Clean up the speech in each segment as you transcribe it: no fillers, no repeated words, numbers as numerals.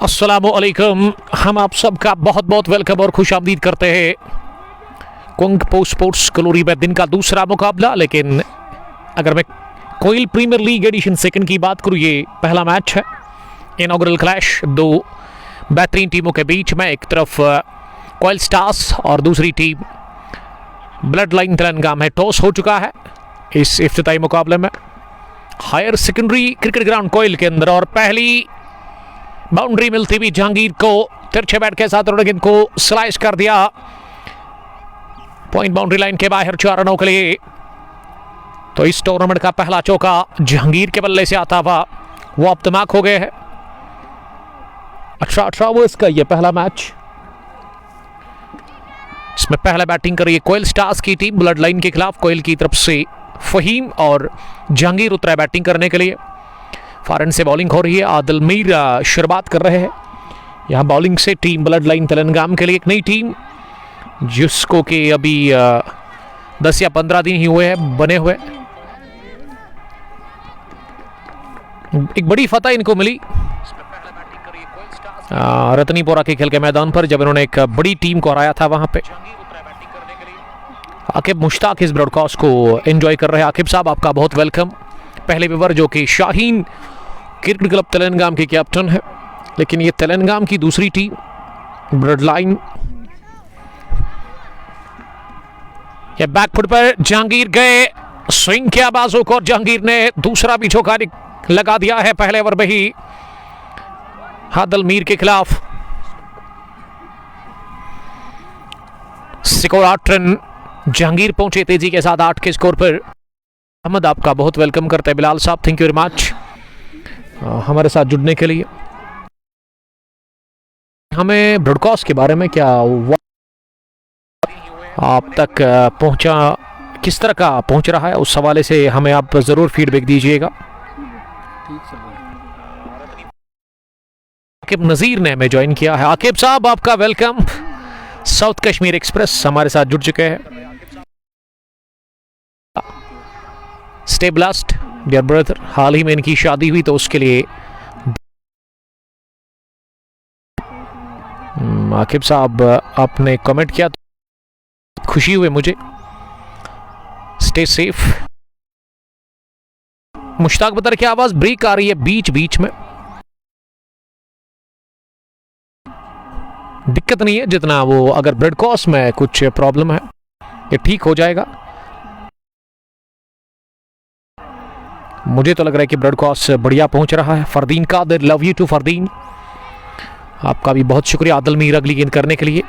अस्सलामुअलैकुम। हम आप सबका बहुत बहुत वेलकम और खुश आमदीद करते हैं कुंग पो स्पोर्ट्स कलोरी में दिन का दूसरा मुकाबला। लेकिन अगर मैं कोयल प्रीमियर लीग एडिशन सेकंड की बात करूँ, ये पहला मैच है, इनॉग्रल क्लैश दो बेहतरीन टीमों के बीच में। एक तरफ कोयल स्टार्स और दूसरी टीम ब्लड लाइन तेलंगाना में। टॉस हो चुका है इस इफ्तिताई मुकाबले में हायर सेकेंडरी क्रिकेट ग्राउंड कोयल के अंदर, और पहली बाउंड्री मिलती हुई जहांगीर को तिरछे बैट के साथ उन्होंने गेंद को स्लाइस कर दिया पॉइंट बाउंड्री लाइन के बाहर 4 रनों के लिए। तो इस टूर्नामेंट का पहला चौका जहांगीर के बल्ले से आता हुआ वो अब दिमाग हो गए हैं। 18 ओवर्स का ये पहला मैच, इसमें पहला बैटिंग कर रही है कोयल स्टार्स की टीम ब्लड लाइन के खिलाफ। कोयल की तरफ से फहीम और जहांगीर उतरा बैटिंग करने के लिए। फॉरन से बॉलिंग हो रही है, आदिल मीर शुरुआत कर रहे हैं यहाँ बॉलिंग से। टीम ब्लड लाइन तेलंगाना के लिए एक नई टीम जिसको कि अभी 10 या 15 दिन ही हुए हैं बने हुए। एक बड़ी फतह इनको मिली रतनीपोरा के खेल के मैदान पर जब इन्होंने एक बड़ी टीम को हराया था वहां पे। आकिब मुश्ताक इस ब्रॉडकास्ट को एंजॉय कर रहे हैं। आकिब साहब, आपका बहुत वेलकम। पहले विवर जो कि शाहीन क्रिकेट क्लब तेलंगाना के कैप्टन है, लेकिन ये तेलंगाना की दूसरी टीम ब्लड लाइन। ये बैकफुट पर जहांगीर गए, स्विंग किया बाजू को और जहांगीर ने दूसरा भी चौका लगा दिया है पहले ओवर में ही आदिल मीर के खिलाफ। Score 8 run. जहांगीर पहुंचे तेजी के साथ 8 के स्कोर पर। अहमद, आपका बहुत वेलकम करते हैं। बिलाल साहब, थैंक यू वेरी मच हमारे साथ जुड़ने के लिए। हमें ब्रॉडकास्ट के बारे में क्या आप तक पहुंचा, किस तरह का पहुंच रहा है, उस हवाले से हमें आप जरूर फीडबैक दीजिएगा। आकिब नजीर ने हमें ज्वाइन किया है। आकिब साहब, आपका वेलकम। साउथ कश्मीर एक्सप्रेस हमारे साथ जुड़ चुके हैं। Stay blessed dear brother. हाल ही में इनकी शादी हुई तो उसके लिए आकिब साहब आपने कमेंट किया तो खुशी हुई मुझे। Stay safe. मुश्ताक बतर की आवाज ब्रेक आ रही है बीच बीच में। दिक्कत नहीं है, जितना वो अगर ब्रॉडकास्ट में कुछ प्रॉब्लम है ये ठीक हो जाएगा। मुझे तो लग रहा है कि ब्रॉडकास्ट बढ़िया पहुंच रहा है। Fardeen Qadir, love you too Fardeen, आपका भी बहुत शुक्रिया आदिल मीर अगली गेंद करने के लिए।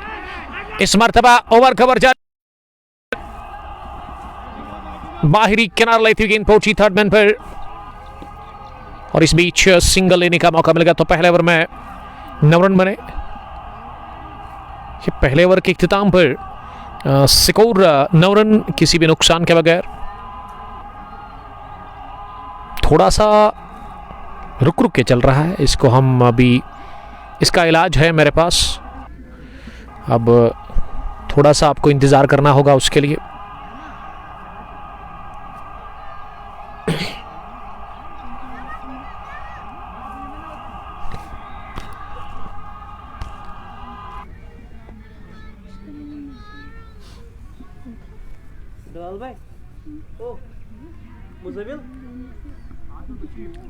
इस मर्तबा ओवर कवर जा बाहरी किनारा लेती हुई गेंद पहुंची थर्ड मैन पर, और इस बीच सिंगल लेने का मौका मिल गया। तो पहले ओवर में 9 रन बने। ये पहले ओवर के इख्तिताम पर स्कोर 9 रन किसी भी नुकसान के बगैर। थोड़ा सा रुक रुक के चल रहा है, इसको हम अभी, इसका इलाज है मेरे पास। अब थोड़ा सा आपको इंतज़ार करना होगा उसके लिए।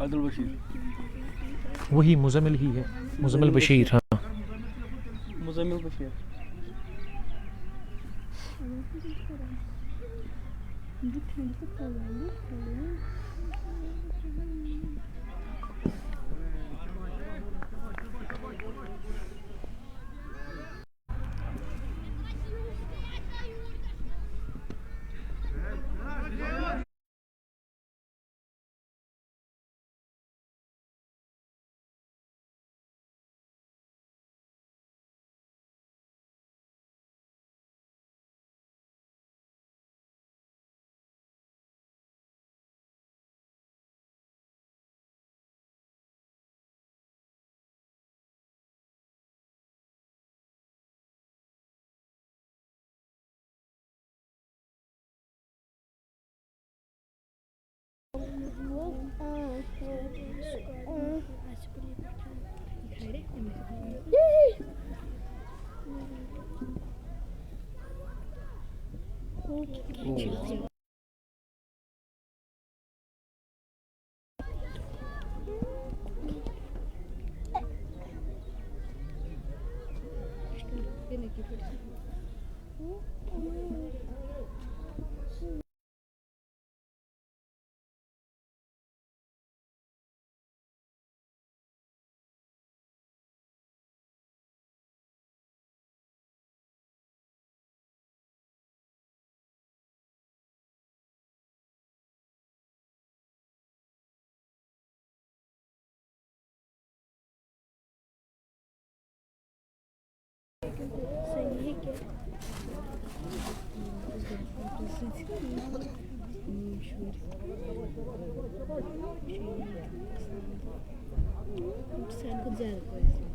आदिल बशीर, वही मुजमिल ही है, मुजमिल बशीर। हाँ, मुजम्मिल बशीर। सही है क्या? Sen güzel koyuyorsun.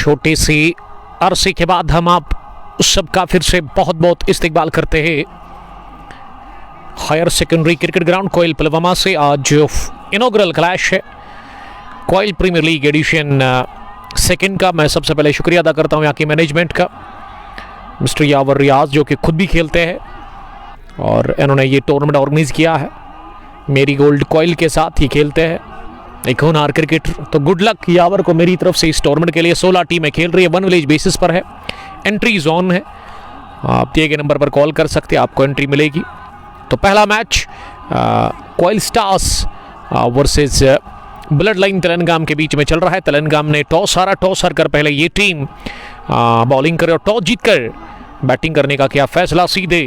छोटे से अरसे के बाद हम आप सबका फिर से बहुत बहुत इस्तकबाल करते हैं higher secondary cricket ground Koil Pulwama से। आज इनॉग्रल क्लैश है कोयल प्रीमियर लीग एडिशन सेकंड का। मैं सबसे पहले शुक्रिया अदा करता हूं यहाँ की मैनेजमेंट का, मिस्टर यावर रियाज जो कि खुद भी खेलते हैं और इन्होंने ये टूर्नामेंट ऑर्गेनाइज किया है। मेरी गोल्ड कोयल के साथ ही खेलते हैं एक होनहार क्रिकेटर। तो गुड लक यावर को मेरी तरफ से इस टूर्नामेंट के लिए। 16 टीमें खेल रही है, 1 विलेज बेसिस पर है, एंट्री जोन है। आप दिए गए नंबर पर कॉल कर सकते हैं, आपको एंट्री मिलेगी। तो पहला मैच कोयल स्टार्स वर्सेस ब्लड लाइन तेलंगाम के बीच में चल रहा है। तेलंगाम ने टॉस हारा, टॉस हार कर पहले ये टीम बॉलिंग करे और टॉस जीतकर बैटिंग करने का किया फैसला सीधे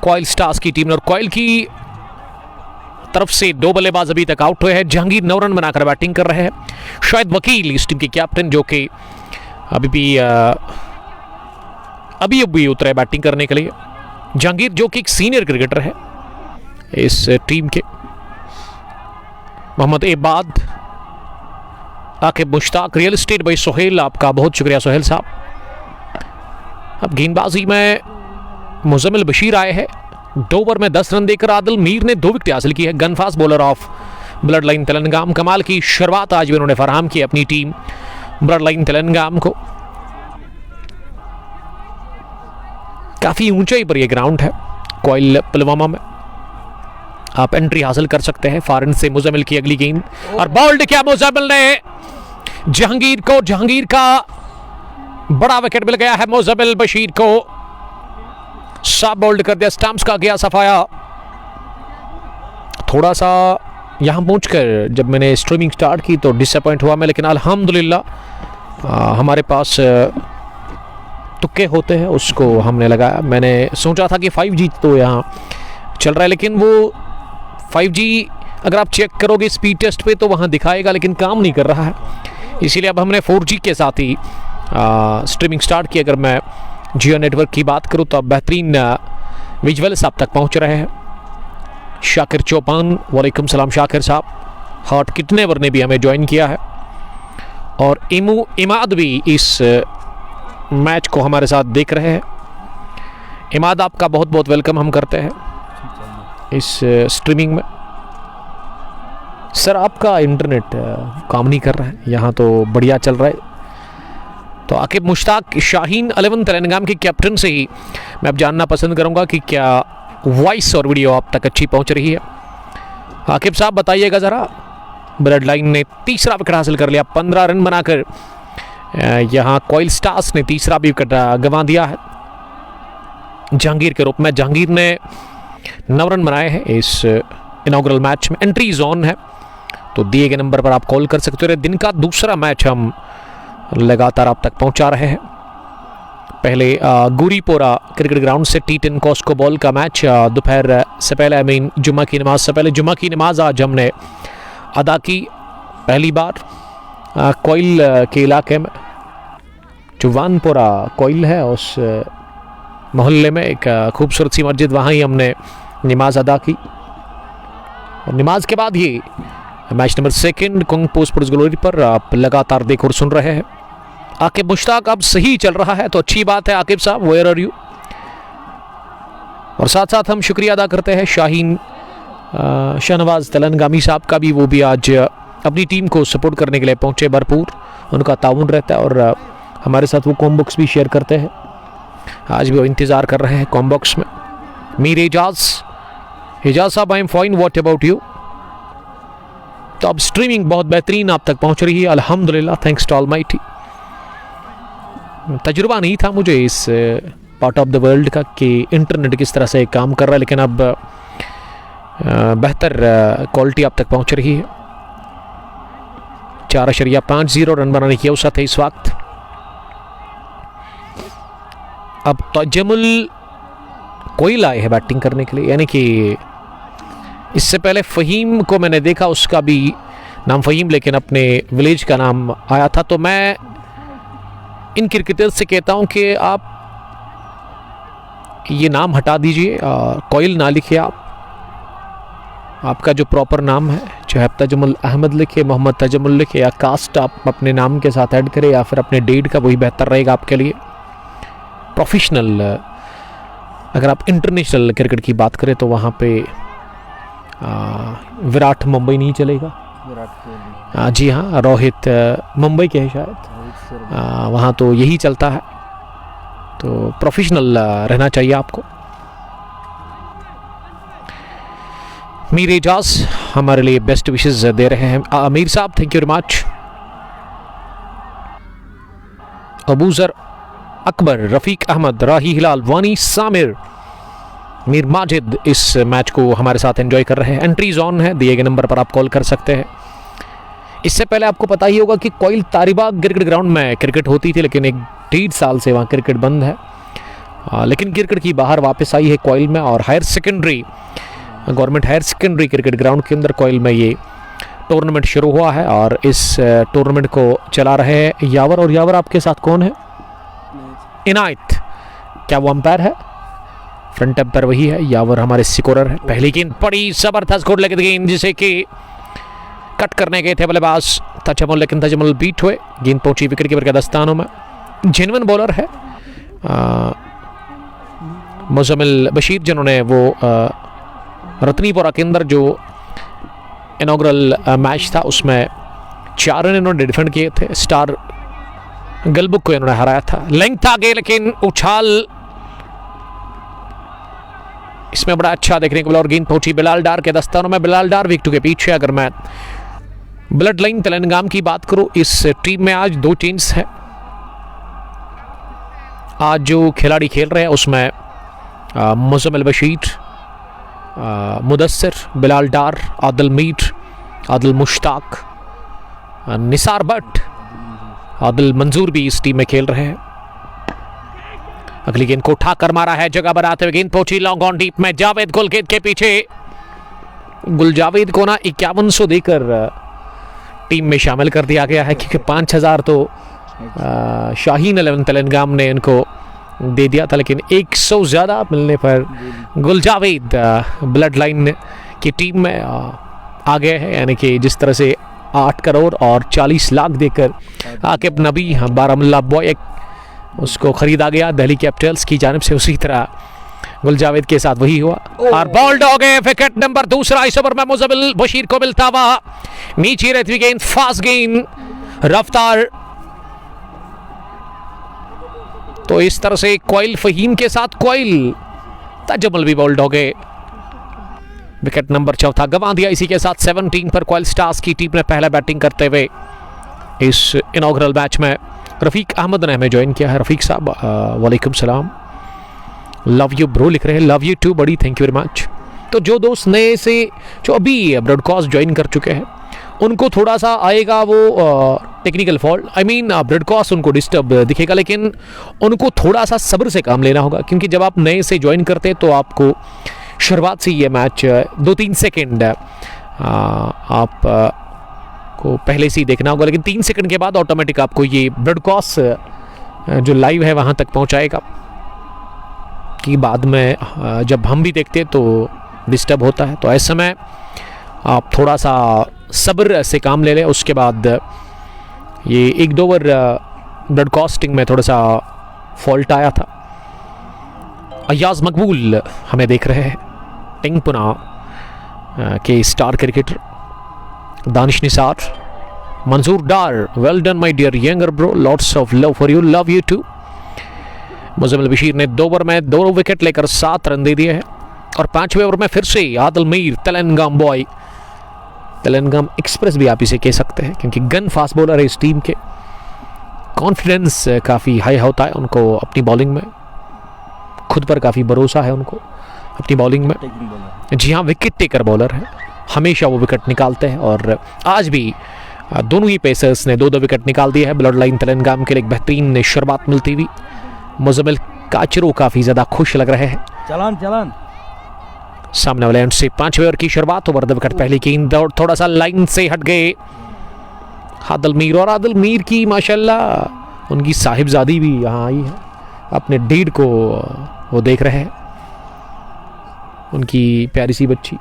कोयल स्टार्स की टीम ने। और कोयल की तरफ से 2 बल्लेबाज अभी तक आउट हुए हैं। जहांगीर 9 रन बनाकर बैटिंग कर रहे हैं। शायद वकील इस टीम के कैप्टन जो कि अभी उतरे बैटिंग करने के लिए। जहांगीर जो कि एक सीनियर क्रिकेटर है इस टीम के। मोहम्मद एबाद, आकिब मुश्ताक, रियल एस्टेट भाई सोहेल, आपका बहुत शुक्रिया सोहेल साहब। अब गेंदबाजी में मुजम्मिल बशीर आए हैं। 2 ओवर में 10 रन देकर आदिल मीर ने 2 विकेट हासिल की है। गनफास्ट बॉलर ऑफ ब्लड लाइन तेलंगाम। कमाल की शुरुआत आज भी उन्होंने फराहम की अपनी टीम ब्लड लाइन तेलंगाम को। काफी ऊंचाई पर यह ग्राउंड है कोयल पुलवामा में। आप एंट्री हासिल कर सकते हैं। फारन से मुजम्मिल की अगली गेंद और बॉल्ड किया मुजम्मिल ने जहांगीर को। जहांगीर का बड़ा विकेट मिल गया है मुजम्मिल बशीर को। साफ बोल्ड कर दिया, स्टंप्स का गया सफाया। थोड़ा सा यहां पहुंचकर जब मैंने स्ट्रीमिंग स्टार्ट की तो डिसअपॉइंट हुआ मैं, लेकिन अल्हम्दुलिल्लाह हमारे पास तुक्के होते हैं, उसको हमने लगाया। मैंने सोचा था कि 5G तो यहाँ चल रहा है, लेकिन वो 5G अगर आप चेक करोगे स्पीड टेस्ट पे तो वहाँ दिखाएगा, लेकिन काम नहीं कर रहा है। इसीलिए अब हमने 4G के साथ ही स्ट्रीमिंग स्टार्ट की। अगर मैं जियो नेटवर्क की बात करूँ तो अब बेहतरीन विजुअल्स आप तक पहुँच रहे हैं। शाकिर चौपान, वालेकुम सलाम शाकिर साहब। हॉट किडनैपर ने भी हमें ज्वाइन किया है और इमाद भी इस मैच को हमारे साथ देख रहे हैं। इमाद, आपका बहुत बहुत वेलकम हम करते हैं इस स्ट्रीमिंग में। सर आपका इंटरनेट काम नहीं कर रहा है, यहाँ तो बढ़िया चल रहा है। तो आकिब मुश्ताक, शाहीन 11 तेलंगाम के कैप्टन से ही मैं अब जानना पसंद करूँगा कि क्या वॉइस और वीडियो आप तक अच्छी पहुँच रही है। आकिब साहब बताइएगा ज़रा। ब्लड लाइन ने तीसरा विकेट हासिल कर लिया 15 रन बनाकर। यहाँ कोयल स्टार्स ने तीसरा भी विकेट गंवा दिया है जहांगीर के रूप में। जहांगीर ने 9 रन बनाए हैं इस इनॉग्रल मैच में। एंट्री जोन है, तो दिए गए नंबर पर आप कॉल कर सकते हो। दिन का दूसरा मैच हम लगातार आप तक पहुंचा रहे हैं। पहले गुरीपोरा क्रिकेट ग्राउंड से T10 कॉस्को बॉल का मैच दोपहर से पहले, जुम्मा की नमाज से पहले, जुम्मा की नमाज आज हमने अदा की पहली बार कोयल के इलाके में। चुवानपुरा कोयल है, उस मोहल्ले में एक खूबसूरत सी मस्जिद, वहाँ ही हमने नमाज अदा की। और नमाज के बाद ये match number 2 kung sports glory पर आप लगातार देख और सुन रहे हैं। आकिब मुश्ताक अब सही चल रहा है तो अच्छी बात है। आकिब साहब वेयर आर यू। और साथ साथ हम शुक्रिया अदा करते हैं शाहीन शहनवाज तेलंगामी साहब का भी। वो भी आज अपनी टीम को सपोर्ट करने के लिए पहुंचे भरपूर, उनका ताउन रहता है और हमारे साथ वो कॉम्बॉक्स भी शेयर करते हैं। आज भी वो इंतज़ार कर रहे हैं कॉम्बॉक्स में। मीर एजाज साहब, I am fine, what about you. तो अब स्ट्रीमिंग बहुत बेहतरीन आप तक पहुंच रही है अल्हम्दुलिल्लाह, थैंक्स टू ऑलमाइटी। तजुर्बा नहीं था मुझे इस पार्ट ऑफ द वर्ल्ड का कि इंटरनेट किस तरह से काम कर रहा है, लेकिन अब बेहतर क्वालिटी आप तक पहुंच रही है। 4.50 रन बनाने की औसत है इस वक्त। अब तजमुल कोयल आए है बैटिंग करने के लिए, यानी कि इससे पहले फ़हीम को मैंने देखा, उसका भी नाम फ़हीम लेकिन अपने विलेज का नाम आया था। तो मैं इन क्रिकेटर्स से कहता हूं कि आप ये नाम हटा दीजिए, कोयल ना लिखिए, आपका जो प्रॉपर नाम है चाहे आप तजमुल अहमद लिखे, मोहम्मद तजमुल लिखे, या कास्ट आप अपने नाम के साथ ऐड करें या फिर अपने डेट का, वही बेहतर रहेगा आपके लिए। प्रोफेशनल, अगर आप इंटरनेशनल क्रिकेट की बात करें तो वहाँ पे विराट मुंबई नहीं चलेगा। विराट कोहली, जी हाँ, रोहित मुंबई के हैं शायद, रोहित शर्मा, वहाँ तो यही चलता है। तो प्रोफेशनल रहना चाहिए आपको। मीर एजाज हमारे लिए बेस्ट विशेस दे रहे हैं। Amir Sahab, thank you very much. Abuzar Akbar, Rafiq Ahmad, Rahi Hilal, Wani Samir, Mir Majid इस मैच को हमारे साथ एंजॉय कर रहे हैं। एंट्रीज ऑन है, दिए गए नंबर पर आप कॉल कर सकते हैं। इससे पहले आपको पता ही होगा कि कोयल तारीबाग क्रिकेट ग्राउंड में क्रिकेट होती थी, लेकिन 1-1.5 साल से वहाँ क्रिकेट बंद है। लेकिन क्रिकेट की बाहर वापस आई है कोयल में, और higher secondary, government higher secondary cricket ground के अंदर कोयल में ये टूर्नामेंट शुरू हुआ है। और इस टूर्नामेंट को चला रहे हैं यावर। और यावर आपके साथ कौन है? इनायत। क्या वो अंपायर है? फ्रंट अंपायर वही है। यावर हमारे स्कोरर है। पहली गेंद पड़ी, जबरदस्त गुड लेग गेंद, जिसे कि कट करने गए थे बल्लेबाज तजमुल, लेकिन तजमुल बीट हुए। गेंद पहुंची विकेट कीपर के दस्तानों में। जेन्युइन बॉलर है मुजम्मिल बशीर, जिन्होंने वो रतनीपुरा के अंदर जो इनॉग्रल मैच था उसमें 4 रन इन्होंने डिफेंड किए थे। स्टार गलबुक को इन्होंने हराया था। लेंथ था आगे, लेकिन उछाल इसमें बड़ा अच्छा देखने को मिला। और गेंद पहुंची बिलाल डार के दस्तानों में। बिलाल डार विकेट के पीछे। अगर मैं ब्लड लाइन तेलंगाना की बात करूं, इस टीम में आज 2 चेंज है। आज जो खिलाड़ी खेल रहे हैं उसमें मुजम्मिल बशीर, मुदस्सिर, बिलाल डार, आदिल मीर, आदिल मुश्ताक, निसार भट्ट, आदिल मंजूर भी इस टीम में खेल रहे हैं। अगली गेंद को उठा कर मारा है, जगह बनाते हुए गेंद पहुंची लॉन्ग ऑन डीप में। जावेद गुलगेद के पीछे। गुलजावेद को ना 5100 देकर टीम में शामिल कर दिया गया है, क्योंकि 5000 तो शाहीन 11 तेलंगाना ने इनको दे दिया था, लेकिन 100 ज़्यादा मिलने पर गुलजावेद ब्लड लाइन की टीम में आ गए हैं। यानी कि जिस तरह से 8 करोड़ और 40 लाख देकर आकिब नबी बारामुल्ला बॉय उसको खरीदा गया दिल्ली कैपिटल्स की जानिब से, उसी तरह गुलजावेद के साथ वही हुआ। और बॉल्ड हो गए। विकेट नंबर 2 इस ओवर में मुजम्मिल बशीर को मिलता हुआ। नीचे रहती हुई गेंद, फास्ट गेंद, रफ्तार। तो इस तरह से कोयल फहीम के साथ कोयल तजमुल भी बोल्ड हो गए। विकेट नंबर 4 गंवा दिया। इसी के साथ 17 पर कोयल स्टार्स की टीम ने पहला बैटिंग करते हुए इस इनॉग्रल मैच में रफीक अहमद ने हमें ज्वाइन किया है। रफीक साहब, वालेकुम सलाम। लव यू ब्रो लिख रहे हैं। लव यू टू बड़ी, थैंक यू वेरी मच। तो जो दोस्त नए से जो अभी ब्रॉडकास्ट ज्वाइन कर चुके हैं, उनको थोड़ा सा आएगा वो technical fault, I mean broadcast उनको डिस्टर्ब दिखेगा, लेकिन उनको थोड़ा सा सब्र से काम लेना होगा, क्योंकि जब आप नए से ज्वाइन करते हैं तो आपको शुरुआत से ये मैच 2-3 सेकेंड आप को पहले से ही देखना होगा, लेकिन 3 सेकंड के बाद ऑटोमेटिक आपको ये ब्रॉडकास्ट जो लाइव है वहाँ तक पहुँचाएगा। कि बाद में जब हम भी देखते तो डिस्टर्ब होता है, तो ऐसे में आप थोड़ा सा सब्र से काम ले लें। उसके बाद ये 1-2 ओवर ब्रॉडकास्टिंग में थोड़ा सा फॉल्ट आया था। अयाज मकबूल हमें देख रहे हैं, टिंगपुना के star cricketer. Danish Nisar, Manzoor Dar, well done my dear younger bro, lots of love for you, love you too. Muzammil Bashir ने 2 ओवर में 2 विकेट लेकर 7 रन दे दिए हैं। और 5वें ओवर में फिर से आदिल मीर, तेलंगाना बॉय, तेलंगाना एक्सप्रेस भी आप इसे कह सकते हैं, क्योंकि गन फास्ट बॉलर है इस टीम के। कॉन्फिडेंस काफ़ी हाई होता है उनको अपनी बॉलिंग में, खुद पर काफ़ी भरोसा है उनको अपनी बॉलिंग में। जी हाँ, विकेट टेकर बॉलर है, हमेशा वो विकेट निकालते हैं। और आज भी दोनों ही पेसर्स ने 2-2 विकेट निकाल दिए हैं। ब्लड लाइन तेलंगाना के लिए एक बेहतरीन शुरुआत मिलती हुई। मुजम्मिल काचरू काफ़ी ज़्यादा खुश लग रहे हैं। चलान सामने वाले एंड से 5वें ओवर की शुरुआत। ओवर द विकेट पहली गेंद थोड़ा सा लाइन से हट गए आदिल मीर। और आदिल मीर की माशाल्लाह उनकी साहिबजादी भी यहाँ आई है, अपने डीड को वो देख रहे हैं, उनकी प्यारी सी बच्ची।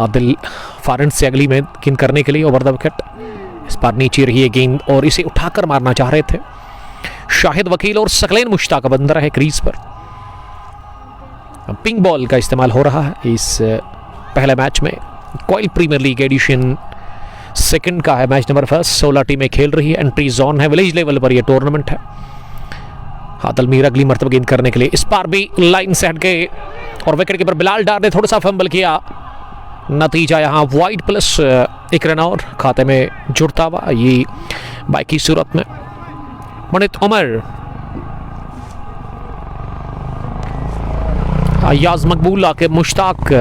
आदिल फारन से अगली में गेंद करने के लिए ओवर द विकेट। इस बार नीचे रही है गेंद और इसे उठाकर मारना चाह रहे थे शाहिद वकील और सकलैन मुश्ताक अब अंदर है क्रीज पर। पिंक बॉल का इस्तेमाल हो रहा है इस पहले मैच में। Koil premier league edition second का है मैच नंबर फर्स्ट। 16 टीमें खेल रही है। एंट्री जोन है, विलेज लेवल पर यह टूर्नामेंट है। आदिल मीर अगली मरतबा गेंद करने के लिए इस बार भी लाइन से हट गए और विकेट कीपर बिलाल डार ने थोड़ा सा फंबल किया। नतीजा यहाँ वाइड प्लस 1 रन और खाते में जुड़ता हुआ ये बाई की सूरत में। मुनीत उमर, अयाज मकबूल आके मुश्ताक।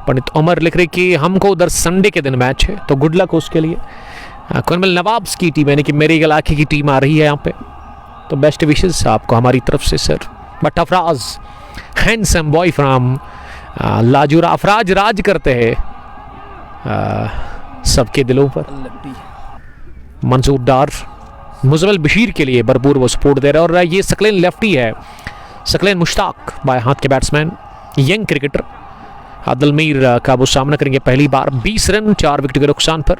पंडित उमर लिख रहे कि हमको उधर संडे के दिन मैच है तो गुड लक उसके लिए। कर्नल नवाब्स की टीम यानी कि मेरी इलाके की टीम आ रही है यहाँ पे, तो बेस्ट विशेस आपको हमारी तरफ से sir. But Afraz handsome boy from Lajoora, Afraz राज करते हैं सबके दिलों पर। मंसूर डार मुजम्मिल बशीर के लिए भरपूर वो सपोर्ट दे रहे हैं। और ये सकलैन लेफ्टी है, सकलैन मुश्ताक बाएं हाथ के batsman, young cricketer. Adil Mir का वो सामना करेंगे पहली बार। 20 रन 4 विकेट के नुकसान पर।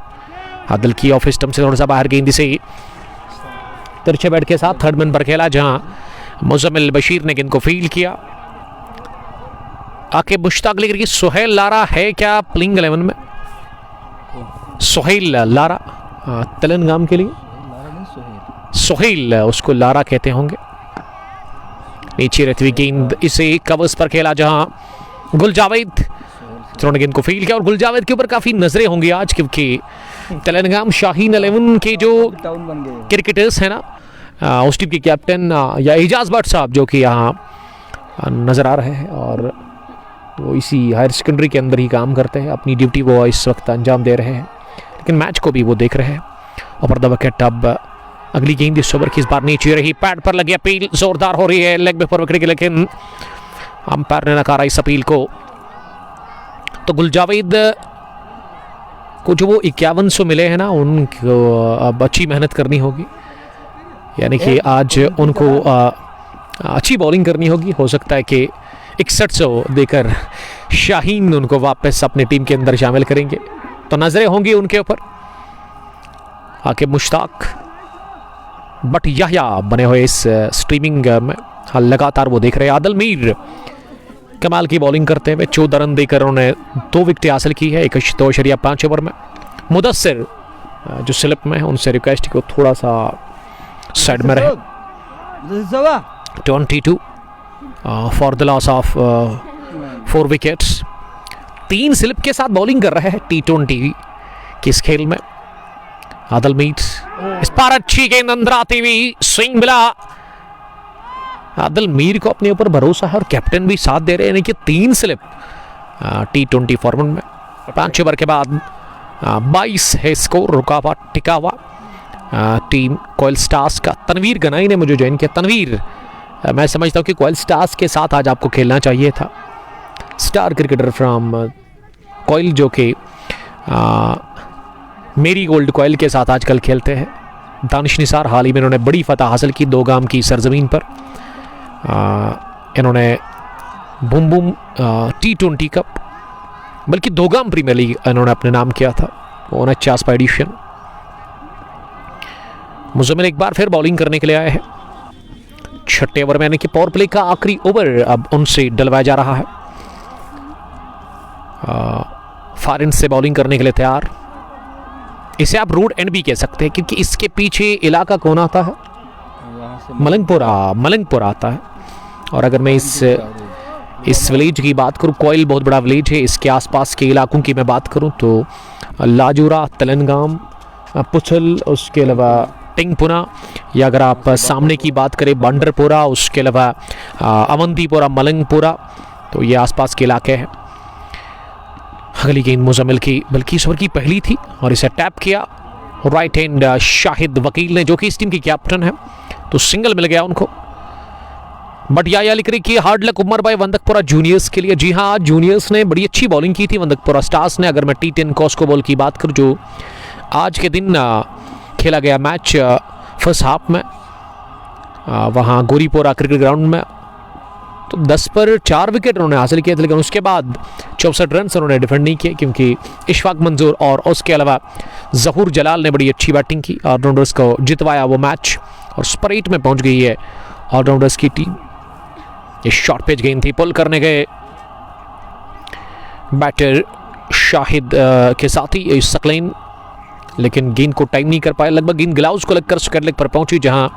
आदिल की ऑफ स्टंप से थोड़ा सा बाहर गेंद से तिरछे बैट के साथ थर्ड मैन पर खेला, जहां मुजम्मिल बशीर ने गेंद को फील्ड किया। आके मुश्ताक लेकर कि सुहेल लारा है क्या प्लेइंग 11 में? सुहेल लारा तेलंगाम के लिए सुहेल, उसको लारा कहते होंगे। नीचे रहती हुई गेंद इसे कवर्स पर खेला, जहां गुलजावेद जिन्होंने गेंद को फील्ड किया। और गुलजावेद के ऊपर काफी नजरें होंगी आज, क्योंकि तेलंगाम शाहीन 11 के जो क्रिकेटर्स हैं ना, उस टीम के कैप्टन या एजाज भट्ट साहब जो कि यहाँ नजर आ रहे हैं और वो इसी हायर सेकेंडरी के अंदर ही काम करते हैं। अपनी ड्यूटी वो इस वक्त अंजाम दे रहे हैं, लेकिन मैच को भी वो देख रहे हैं। ओवर द विकेट अब अगली गेंद इस ओवर की इस बार नीचे रही, पैड पर लगी अपील जोरदार हो रही है लेग में पर विकेट की, लेकिन अंपायर ने नकारा इस अपील को। तो गुलजावेद को जो वो 5100 मिले हैं ना, उनको अब अच्छी मेहनत करनी होगी, यानी कि आज उनको अच्छी बॉलिंग करनी होगी। हो सकता है कि 6100 देकर शाहीन उनको वापस अपनी टीम के अंदर शामिल करेंगे, तो नजरें होंगी उनके ऊपर। आके मुश्ताक बट याह्या बने हुए इस स्ट्रीमिंग में लगातार वो देख रहे हैं। आदिल मीर कमाल की बॉलिंग करते हुए 14 रन देकर उन्होंने 2 विकेट हासिल की है 2.5 ओवर में। मुदस्सिर जो स्लिप में है, उनसे रिक्वेस्ट को थोड़ा सा साइड में रहे। 22 for the loss of 4 wickets. 3 slip के साथ बॉलिंग कर रहे हैं T20 की इस खेल में आदिल मीर। इस बार अच्छी गेंद अंदर आती हुई, स्विंग मिला। आदिल मीर को अपने ऊपर भरोसा है और कैप्टन भी साथ दे रहे हैं, कि 3 स्लिप T20 फॉर्मेट में। 5 ओवर के बाद 22 है स्कोर, रुका हुआ टिका हुआ। टीम क्वाइल स्टार्स का तनवीर गनाई ने मुझे ज्वाइन किया। तनवीर, मैं समझता हूँ कि क्वाइल स्टार्स के साथ आज आपको खेलना चाहिए था। स्टार क्रिकेटर फ्रॉम क्वाइल जो कि मेरी गोल्ड क्वाइल के साथ आजकल खेलते हैं। दानिश निसार हाल ही में इन्होंने बड़ी फतह हासिल की दोगाम की सरजमीन पर। इन्होंने बूम बूम T20 कप, बल्कि दोगाम प्रीमियर लीग इन्होंने अपने नाम किया था, 49वां एडिशन। मुजम्मिल एक बार फिर बॉलिंग करने के लिए आए हैं 6ठे ओवर में, यानी कि पावर प्ले का आखिरी ओवर अब उनसे डलवाया जा रहा है। फारिन से बॉलिंग करने के लिए तैयार। इसे आप रोड एंड भी कह सकते हैं, क्योंकि इसके पीछे इलाका कौन आता है? मलंगपुरा आता है। और अगर मैं इस विलेज की बात करूं, क्वाइल बहुत बड़ा विलेज है, इसके आसपास के इलाकों की मैं बात करूं तो लाजूरा, तेलंगाम, पुछल, उसके अलावा टिंगपुना, या अगर आप सामने की बात करें बंडरपुरा, उसके अलावा अवंतीपुरा, मलंगपुरा, तो ये आसपास के इलाके हैं। अगली गेंद मुजम्मिल की, बल्कि इस ओवर की पहली थी, और इसे टैप किया राइट हैंड शाहिद वकील ने, जो कि इस टीम की कैप्टन है, तो सिंगल मिल गया उनको। बट या लिख रही कि हार्ड लक उमर भाई वंदकपुरा जूनियर्स के लिए। जी हाँ, जूनियर्स ने बड़ी अच्छी बॉलिंग की थी वंदकपुरा स्टार्स ने। अगर मैं T10 कॉस्को बॉल की बात करूँ, जो आज के दिन खेला गया मैच फर्स्ट हाफ में वहाँ गोरीपोरा क्रिकेट ग्राउंड में, तो 10 पर 4 विकेट उन्होंने हासिल किए थे, लेकिन उसके बाद 64 रन उन्होंने डिफेंड नहीं किए, क्योंकि इशफाक मंजूर और उसके अलावा ज़हूर जलाल ने बड़ी अच्छी बैटिंग की, ऑलराउंडर्स को जितवाया वो मैच, और सुपर 8 में पहुंच गई है ऑलराउंडर्स की टीम। ये शॉर्ट पिच गेंद थी, पुल करने गए बैटर शाहिद के साथी सकलैन, लेकिन गेंद को टाइम नहीं कर पाए। लगभग गेंद ग्लाउज को लगकर स्क्वायर लेग पर पहुंची, जहां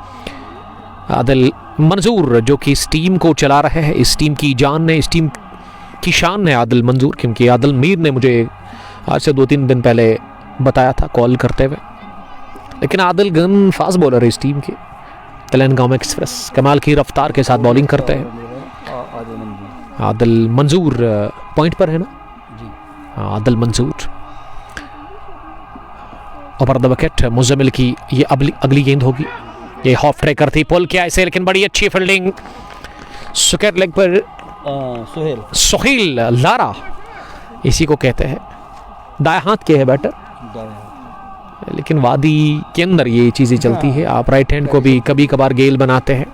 आदिल मंजूर जो कि इस टीम को चला रहे हैं, इस टीम की जान है, इस टीम की शान है आदिल मंजूर, क्योंकि आदिल मीर ने मुझे आज से 2-3 दिन पहले बताया था कॉल करते हुए। लेकिन आदिल गन फास्ट बॉलर है इस टीम के। तेलंगाना एक्सप्रेस कमाल की रफ्तार के साथ बॉलिंग करते हैं। आदिल मंजूर पॉइंट पर है ना जी। आदिल मंजूर ओवर द विकेट। मुजम्मिल की ये अगली गेंद होगी। ये हॉफ ट्रेकर थी, पुल किया इसे, लेकिन बड़ी अच्छी फील्डिंग स्क्वायर लेग पर। सोहेल लारा इसी को कहते हैं, दाएं हाथ के है बैटर, लेकिन वादी के अंदर ये चीज़ें चलती है। आप राइट हैंड को भी कभी कभार गेल बनाते हैं,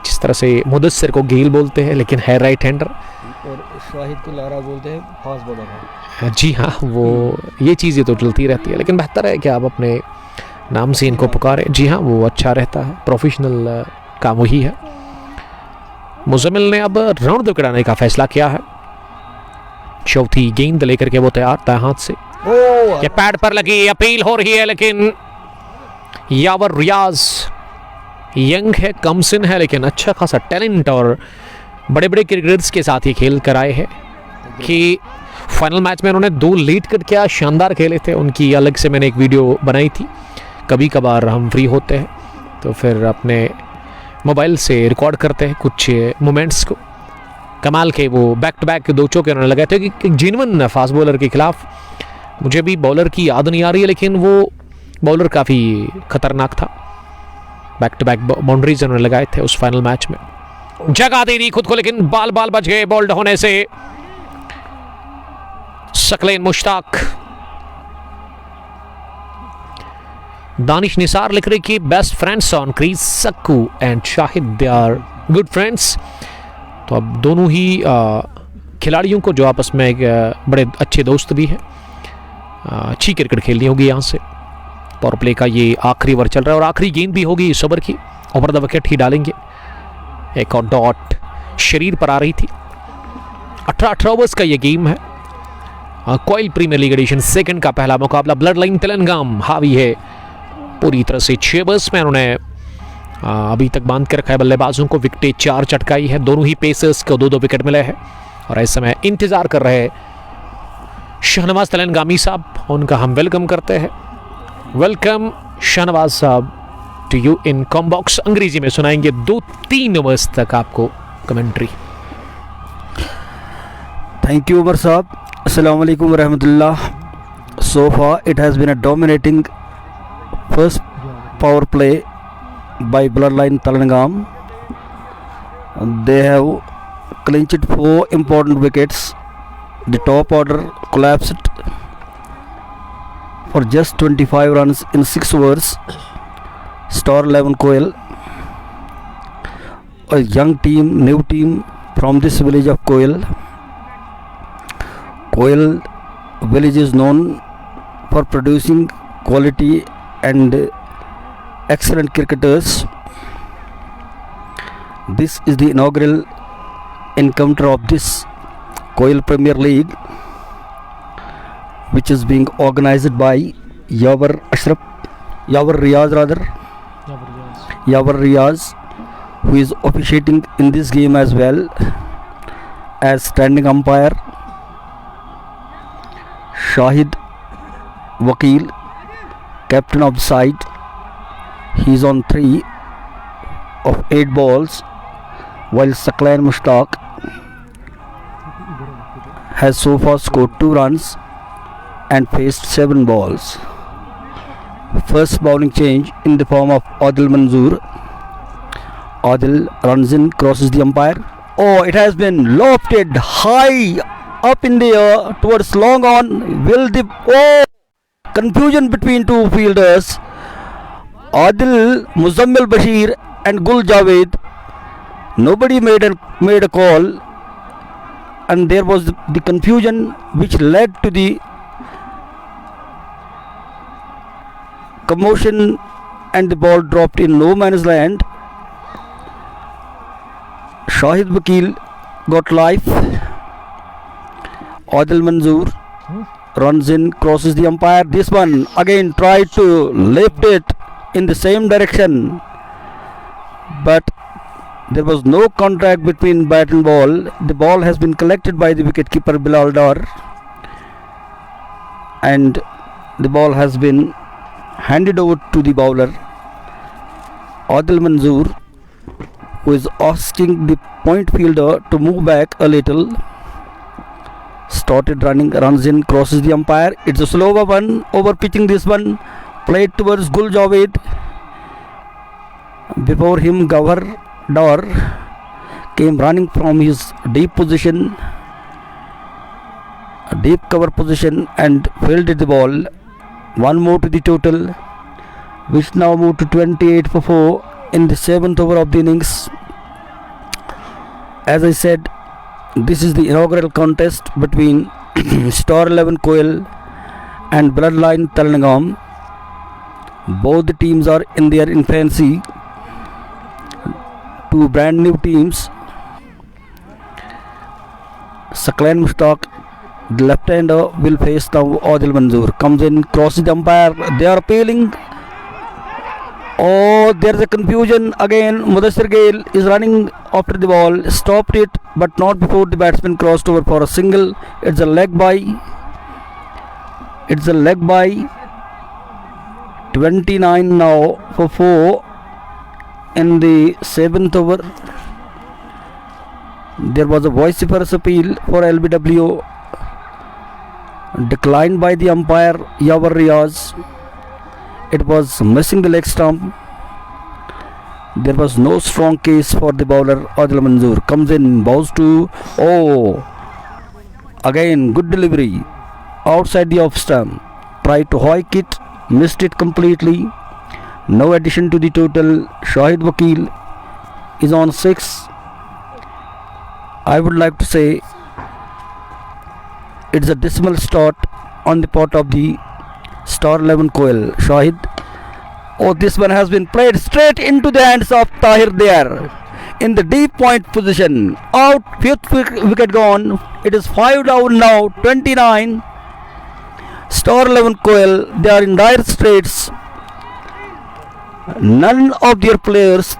जिस तरह से मुदस्सिर को गेल बोलते हैं, लेकिन है राइट हैंडर। और शाहिद को लारा बोलते हैं, फास्ट बॉलर है। जी हाँ, वो ये चीज़ें तो चलती रहती है, लेकिन बेहतर है कि आप अपने नाम से इनको पुकारें। जी हाँ, वो अच्छा रहता है, प्रोफेशनल काम वही है। मुजम्मिल ने अब राउंड विकेट आने का फैसला किया है। चौथी गेंद लेकर के वो तैयार दाएं हाथ से, ये पैड पर लगी, अपील हो रही है, लेकिन यावर रियाज यंग है, कमसिन है, लेकिन अच्छा खासा टैलेंट और बड़े बड़े क्रिकेटर्स के साथ ही खेल कर आए हैं। कि फाइनल मैच में उन्होंने 2 लीड कट किया, शानदार खेले थे। उनकी अलग से मैंने एक वीडियो बनाई थी। कभी कभार हम फ्री होते हैं तो फिर अपने मोबाइल से रिकॉर्ड करते हैं कुछ मोमेंट्स को। कमाल के वो बैक टू बैक 2 चौके उन्होंने लगाए थे कि जेन्युइन फास्ट बॉलर के खिलाफ। मुझे भी बॉलर की याद नहीं आ रही है, लेकिन वो बॉलर काफ़ी खतरनाक था। बैक टू बैक बाउंड्रीज उन्होंने लगाए थे उस फाइनल मैच में। जगह दे दी खुद को, लेकिन बाल बच गए बोल्ड होने से। सकलैन मुश्ताक, दानिश निसार लिख रहे कि best friends on crease, Sakku and Shahid they are good friends. तो अब दोनों ही खिलाड़ियों को जो आपस में बड़े अच्छे दोस्त भी हैं, अच्छी क्रिकेट खेलनी होगी यहाँ से। पावर प्ले का ये आखिरी ओवर चल रहा है और आखिरी गेंद भी होगी इस ओवर की। ओवर द विकेट ही डालेंगे। एक और डॉट शरीर पर आ रही थी। 18 ओवर्स का ये गेम है। कोयल प्रीमियर लीग एडिशन सेकंड का पहला मुकाबला। ब्लड लाइन तेलंगाना हावी है पूरी तरह से। 6 ओवर्स में उन्होंने अभी तक बांध के रखा है बल्लेबाजों को। विकेटें 4 चटकाई है। दोनों ही पेसर्स को 2-2 विकेट मिले हैं और इस समय इंतजार कर रहे हैं शहनवाज तेलंगामी साहब। उनका हम वेलकम करते हैं। वेलकम शहनवाज साहब टू यू इन कॉमबॉक्स। अंग्रेजी में सुनाएंगे 2-3 ओवर्स तक आपको कमेंट्री। थैंक यू उमर साहब। अस्सलाम वालेकुम रहमतुल्लाह। So far it has been a dominating first power play by Bloodline Telangam. They have clinched 4 important wickets. The top order collapsed for just 25 runs in 6 overs. Star 11 Koel, a young team, new team from this village of Koel. Koel village is known for producing quality and excellent cricketers. This is the inaugural encounter of this Koel Premier League, which is being organized by Yavar Riaz, who is officiating in this game as well as standing umpire. Shahid Wakil, captain of the side, he is on 3 of 8 balls, while Saklan Mushtaq has so far scored 2 runs and faced 7 balls. First bowling change in the form of Adil Manzoor. Adil runs in, crosses the umpire. Oh, it has been lofted high up in the air towards long on. Confusion between 2 fielders, Adil Muzammil Bashir and Gul Javed. Nobody made a call, and there was the confusion which led to the commotion, and the ball dropped in no man's land. Shahid Wakil got life. Adil Manzoor runs in, crosses the umpire. This one again tried to lift it in the same direction, but there was no contact between bat and ball. The ball has been collected by the wicketkeeper Bilal Dar, and the ball has been handed over to the bowler Adil Manzoor, who is asking the point fielder to move back a little. Started running, runs in, crosses the umpire. It's a slower one, over pitching this one, played towards Gul Javed. Before him, Gawhar Dar came running from his deep position, deep cover position, and fielded the ball. One more to the total, which now moved to 28 for 4 in the 7th over of the innings. As I said, this is the inaugural contest between Star 11 Koil and Bloodline Talnagam. Both the teams are in their infancy. Two brand new teams. Saqlain Mushtaq, the left-hander, will face now Adil Manzoor. Comes in, crosses the umpire. They are appealing. Oh, there is a confusion again. Mudassir Gail is running after the ball. Stopped it, but not before the batsman crossed over for a single. It's a leg by. It's a leg by. 29 now for 4 in the 7th over. There was a vociferous appeal for LBW, declined by the umpire Yawar Riaz. It was missing the leg stump. There was no strong case for the bowler Adil Manzoor. Comes in, bows to. Oh, again good delivery outside the off stump. Tried to hoik it, missed it completely. No addition to the total. Shahid Wakil is on 6. I would like to say it's a dismal start on the part of the Star 11 Koil. Shahid. Oh, this one has been played straight into the hands of Tahir there in the deep point position. Out, 5th wicket gone. It is 5 down now, 29. Star 11 Koil, they are in dire straits. None of their players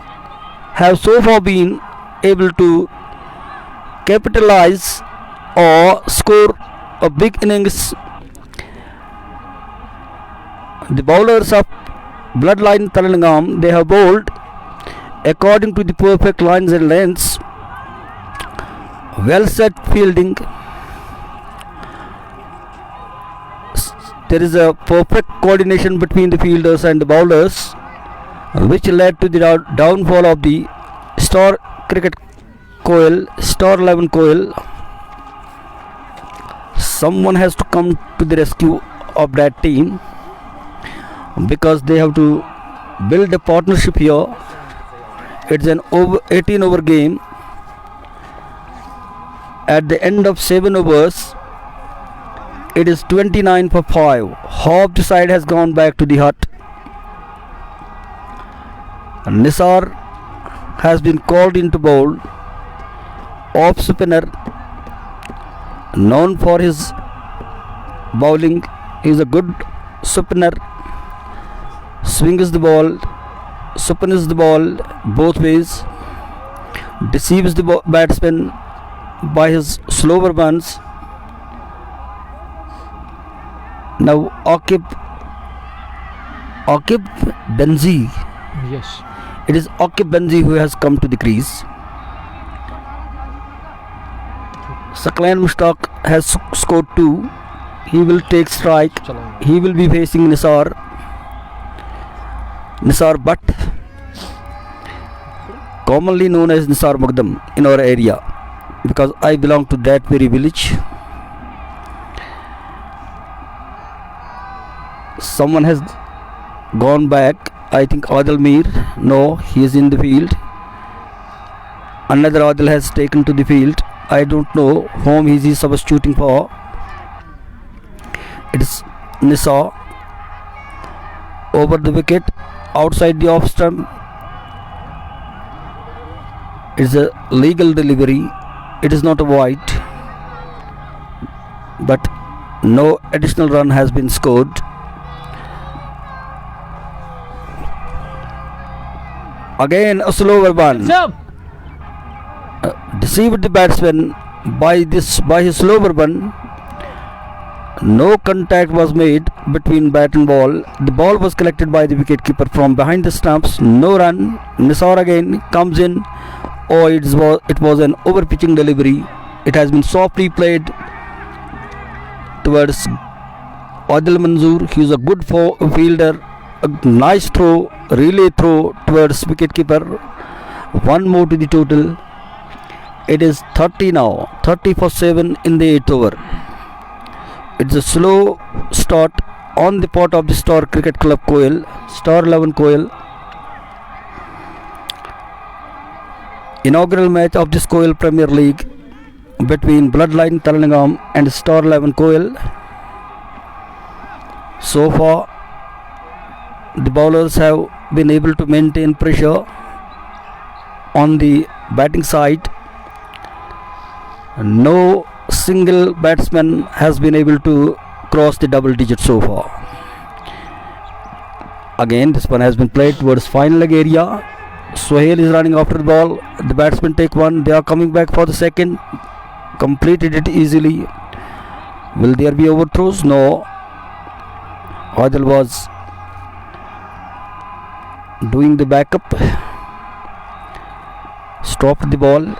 have so far been able to capitalize or score a big innings. The bowlers of Bloodline Talnagam, they have bowled according to the perfect lines and lengths. Well set fielding. There is a perfect coordination between the fielders and the bowlers, which led to the downfall of the Star Cricket Koil, Star 11 Koil. Someone has to come to the rescue of that team, because they have to build a partnership here. It's an 18 over game. At the end of 7 overs, it is 29 for 5. Half the side has gone back to the hut. Nisar has been called into bowl. Off spinner, known for his bowling. He is a good spinner. Swings the ball, spins the ball both ways, deceives the batsman by his slower runs. Now Aqib Benzi. Yes. It is Aqib Benzi who has come to the crease. Saqlain Mushtaq has scored 2. He will take strike. He will be facing Nisar Butt, commonly known as Nisar Magdam in our area, because I belong to that very village. Someone has gone back. I think Adil Mir. No, he is in the field. Another Adil has taken to the field. I don't know whom he is substituting for. It's Nisa. Over the wicket, outside the off stump. It's a legal delivery. It is not a wide, but no additional run has been scored. Again a slower one. Deceived the batsman by his slower one. No contact was made between bat and ball. The ball was collected by the wicketkeeper from behind the stumps. No run. Nisar again comes in. Oh, it was an over pitching delivery. It has been softly played towards Adil Manzoor. He is a good fielder. A nice throw, relay throw towards wicketkeeper. One more to the total. It is 30 now. 30 for 7 in the 8th over. It's a slow start on the part of the Star Cricket Club Koil, Star 11 Koil. Inaugural match of this Koil Premier League between Bloodline Talanagam and Star 11 Koil. So far, the bowlers have been able to maintain pressure on the batting side. No single batsman has been able to cross the double digit so far. Again, this one has been played towards final leg area. Sohail is running after the ball. The batsmen take one. They are coming back for the second. Completed it easily. Will there be overthrows? No. Adil was doing the backup. Stopped the ball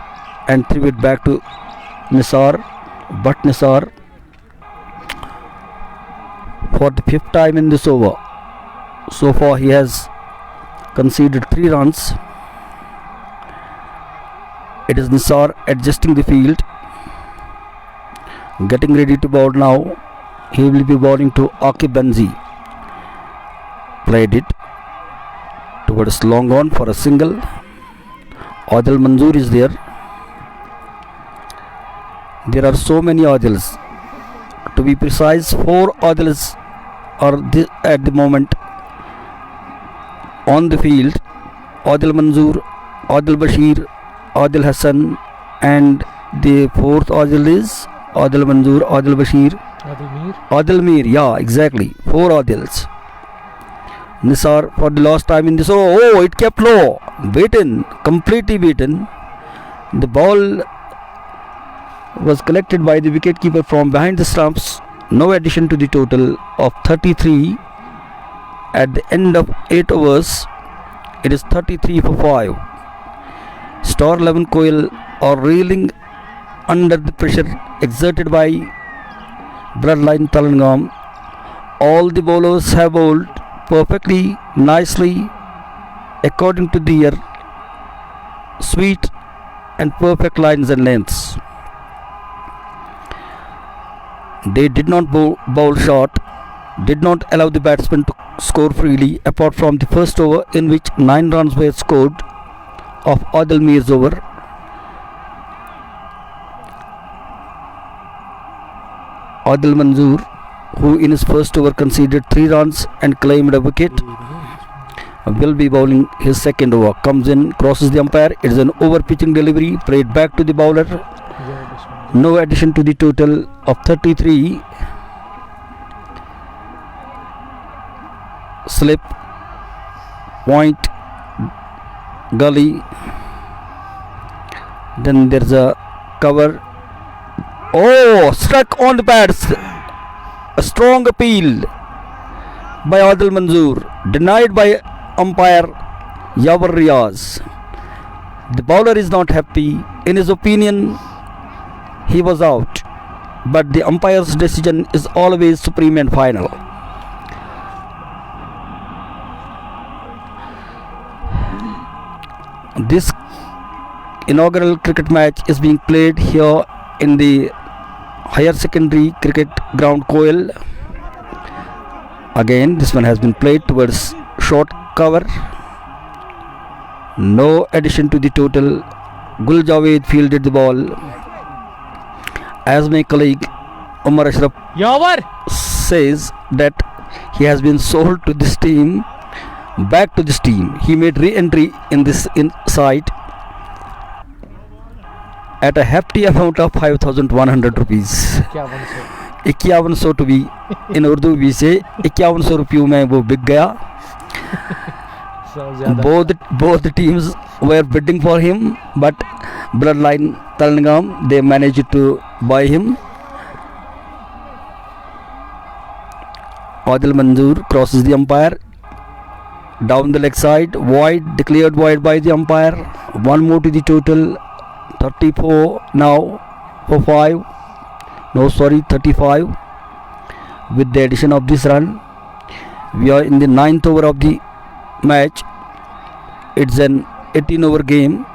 and threw it back to Nisar. But Nisar, for the 5th time in this over, so far he has conceded 3 runs. It is Nisar adjusting the field, getting ready to bowl now. He will be bowling to Akib Benzi. Played it towards long on for a single. Adil Manzoor is there. There are so many Adils. To be precise, 4 Adils are at the moment on the field. Adil Manzoor, Adil Bashir, Adil Hassan, and the 4th Adil is Adil Manzoor, Adil Bashir, Adil Mir. Yeah, exactly. 4 Adils. Nisar for the last time in this. Oh, it kept low. Beaten, completely beaten. The ball was collected by the wicketkeeper from behind the stumps. No addition to the total of 33 at the end of 8 overs. It is 33 for 5. Star 11 Koil are reeling under the pressure exerted by Bloodline Talanagam. All the bowlers have bowled perfectly, nicely, according to their sweet and perfect lines and lengths. They did not bowl short, did not allow the batsman to score freely, apart from the first over in which 9 runs were scored of Adil Mir's over. Adil Manzoor, who in his first over conceded 3 runs and claimed a wicket, will be bowling his second over. Comes in, crosses the umpire. It is an over pitching delivery, played back to the bowler. No addition to the total of 33. Slip, point, gully. Then there's a cover. Oh, struck on the pads. A strong appeal by Adil Manzoor, denied by umpire Yawar Riaz. The bowler is not happy. In his opinion, he was out, but the umpire's decision is always supreme and final. This inaugural cricket match is being played here in the higher secondary cricket ground Koil. Again, this one has been played towards short cover. No addition to the total Gul Javed fielded the ball. As my colleague Umar Ashraf Yavar. says that he has been sold to this team, back to this team. He made re-entry in this side at a hefty amount of 5,100 rupees. 5100 to be in Urdu we say 5100 रुपयों में वो बिक गया. both the teams were bidding for him, but Bloodline Talnagam, they managed to buy him. Adil Manzoor crosses the umpire down the leg side, wide, declared wide by the umpire. One more to the total, 34 now for 5. No, sorry, 35. With the addition of this run, we are in the 9th over of the match. It's an 18 over game,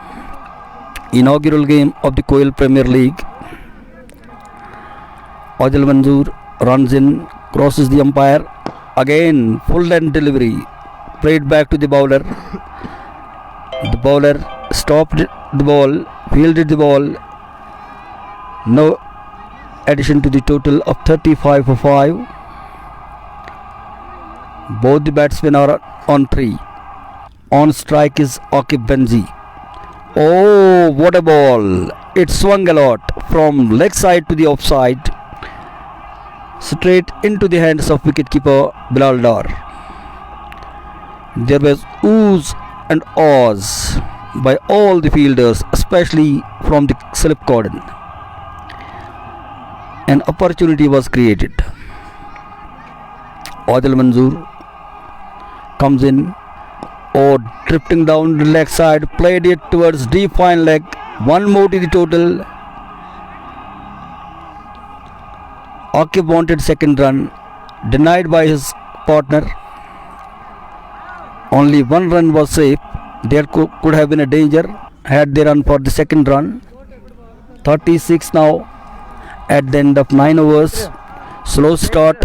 inaugural game of the Koil Premier League. Adil Manzoor runs in, crosses the umpire, again full length delivery, played back to the bowler. The bowler stopped the ball, fielded the ball. No addition to the total of 35 for 5. Both the batsmen are on 3. On strike is Aqib Benzi. Oh, what a ball! It swung a lot from leg side to the offside, straight into the hands of wicketkeeper Bilal Dar. There was oohs and ahs by all the fielders, especially from the slip cordon. An opportunity was created. Adil Manzoor comes in, drifting down the leg side, played it towards deep fine leg. One more to the total. Aqib wanted second run, denied by his partner. Only one run was safe. There could have been a danger had they run for the second run. 36 now at the end of 9 overs. Slow start.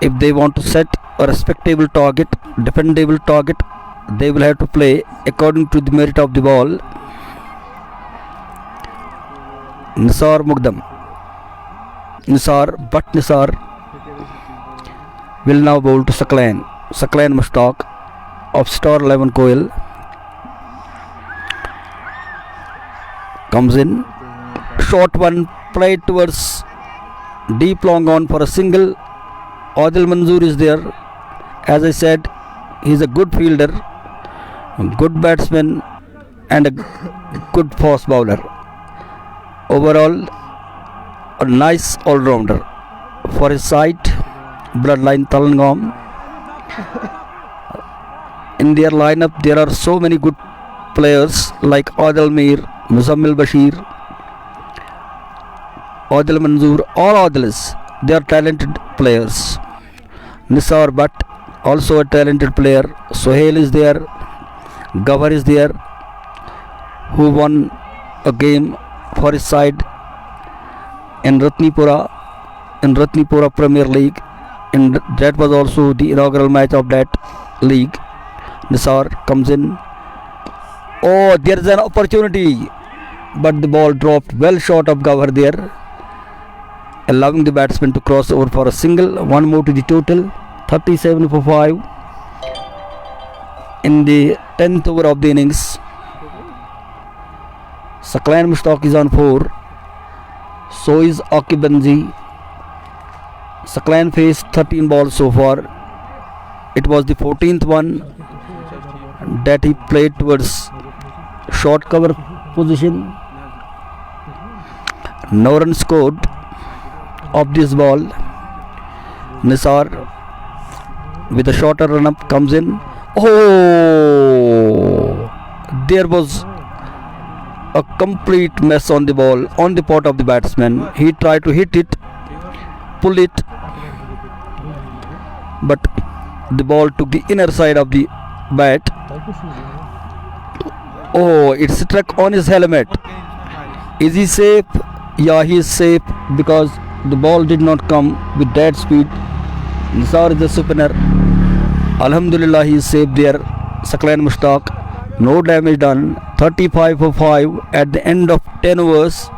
If they want to set a respectable target, defendable target, they will have to play according to the merit of the ball. Nisar Mugdam. Nisar will now bowl to Saklan Mushtaq of Star 11 Koil. Comes in, short one played towards deep long on for a single. Adil Manzoor is there. As I said, he is a good fielder, a good batsman and a good fast bowler. Overall, a nice all-rounder for his side, Bloodline Talangam. In their lineup, there are so many good players like Adil Mir, Muzammil Bashir, Adil Manzoor, all Adilis. They are talented players. Nisar Butt, also a talented player. Sohail is there. Gawhar is there, who won a game for his side in Ratnipura Premier League, and that was also the inaugural match of that league. Nisar comes in. Oh, there is an opportunity, but the ball dropped well short of Gawhar there, allowing the batsman to cross over for a single. One more to the total, 37 for 5 in the 10th over of the innings. Saklan Mushtaq is on 4, so is Aqib Benzi. Saklan faced 13 balls so far. It was the 14th one that he played towards short cover position. No run scored of this ball. Nisar with a shorter run up comes in. Oh, there was a complete mess on the ball, on the part of the batsman. He tried to hit it, pull it, but the ball took the inner side of the bat. Oh, it struck on his helmet. Is he safe? Yeah, he is safe because the ball did not come with that speed. Nisar is the spinner. Alhamdulillah, he saved their Saklan Mushtaq. No damage done. 35 for 5 at the end of 10 overs.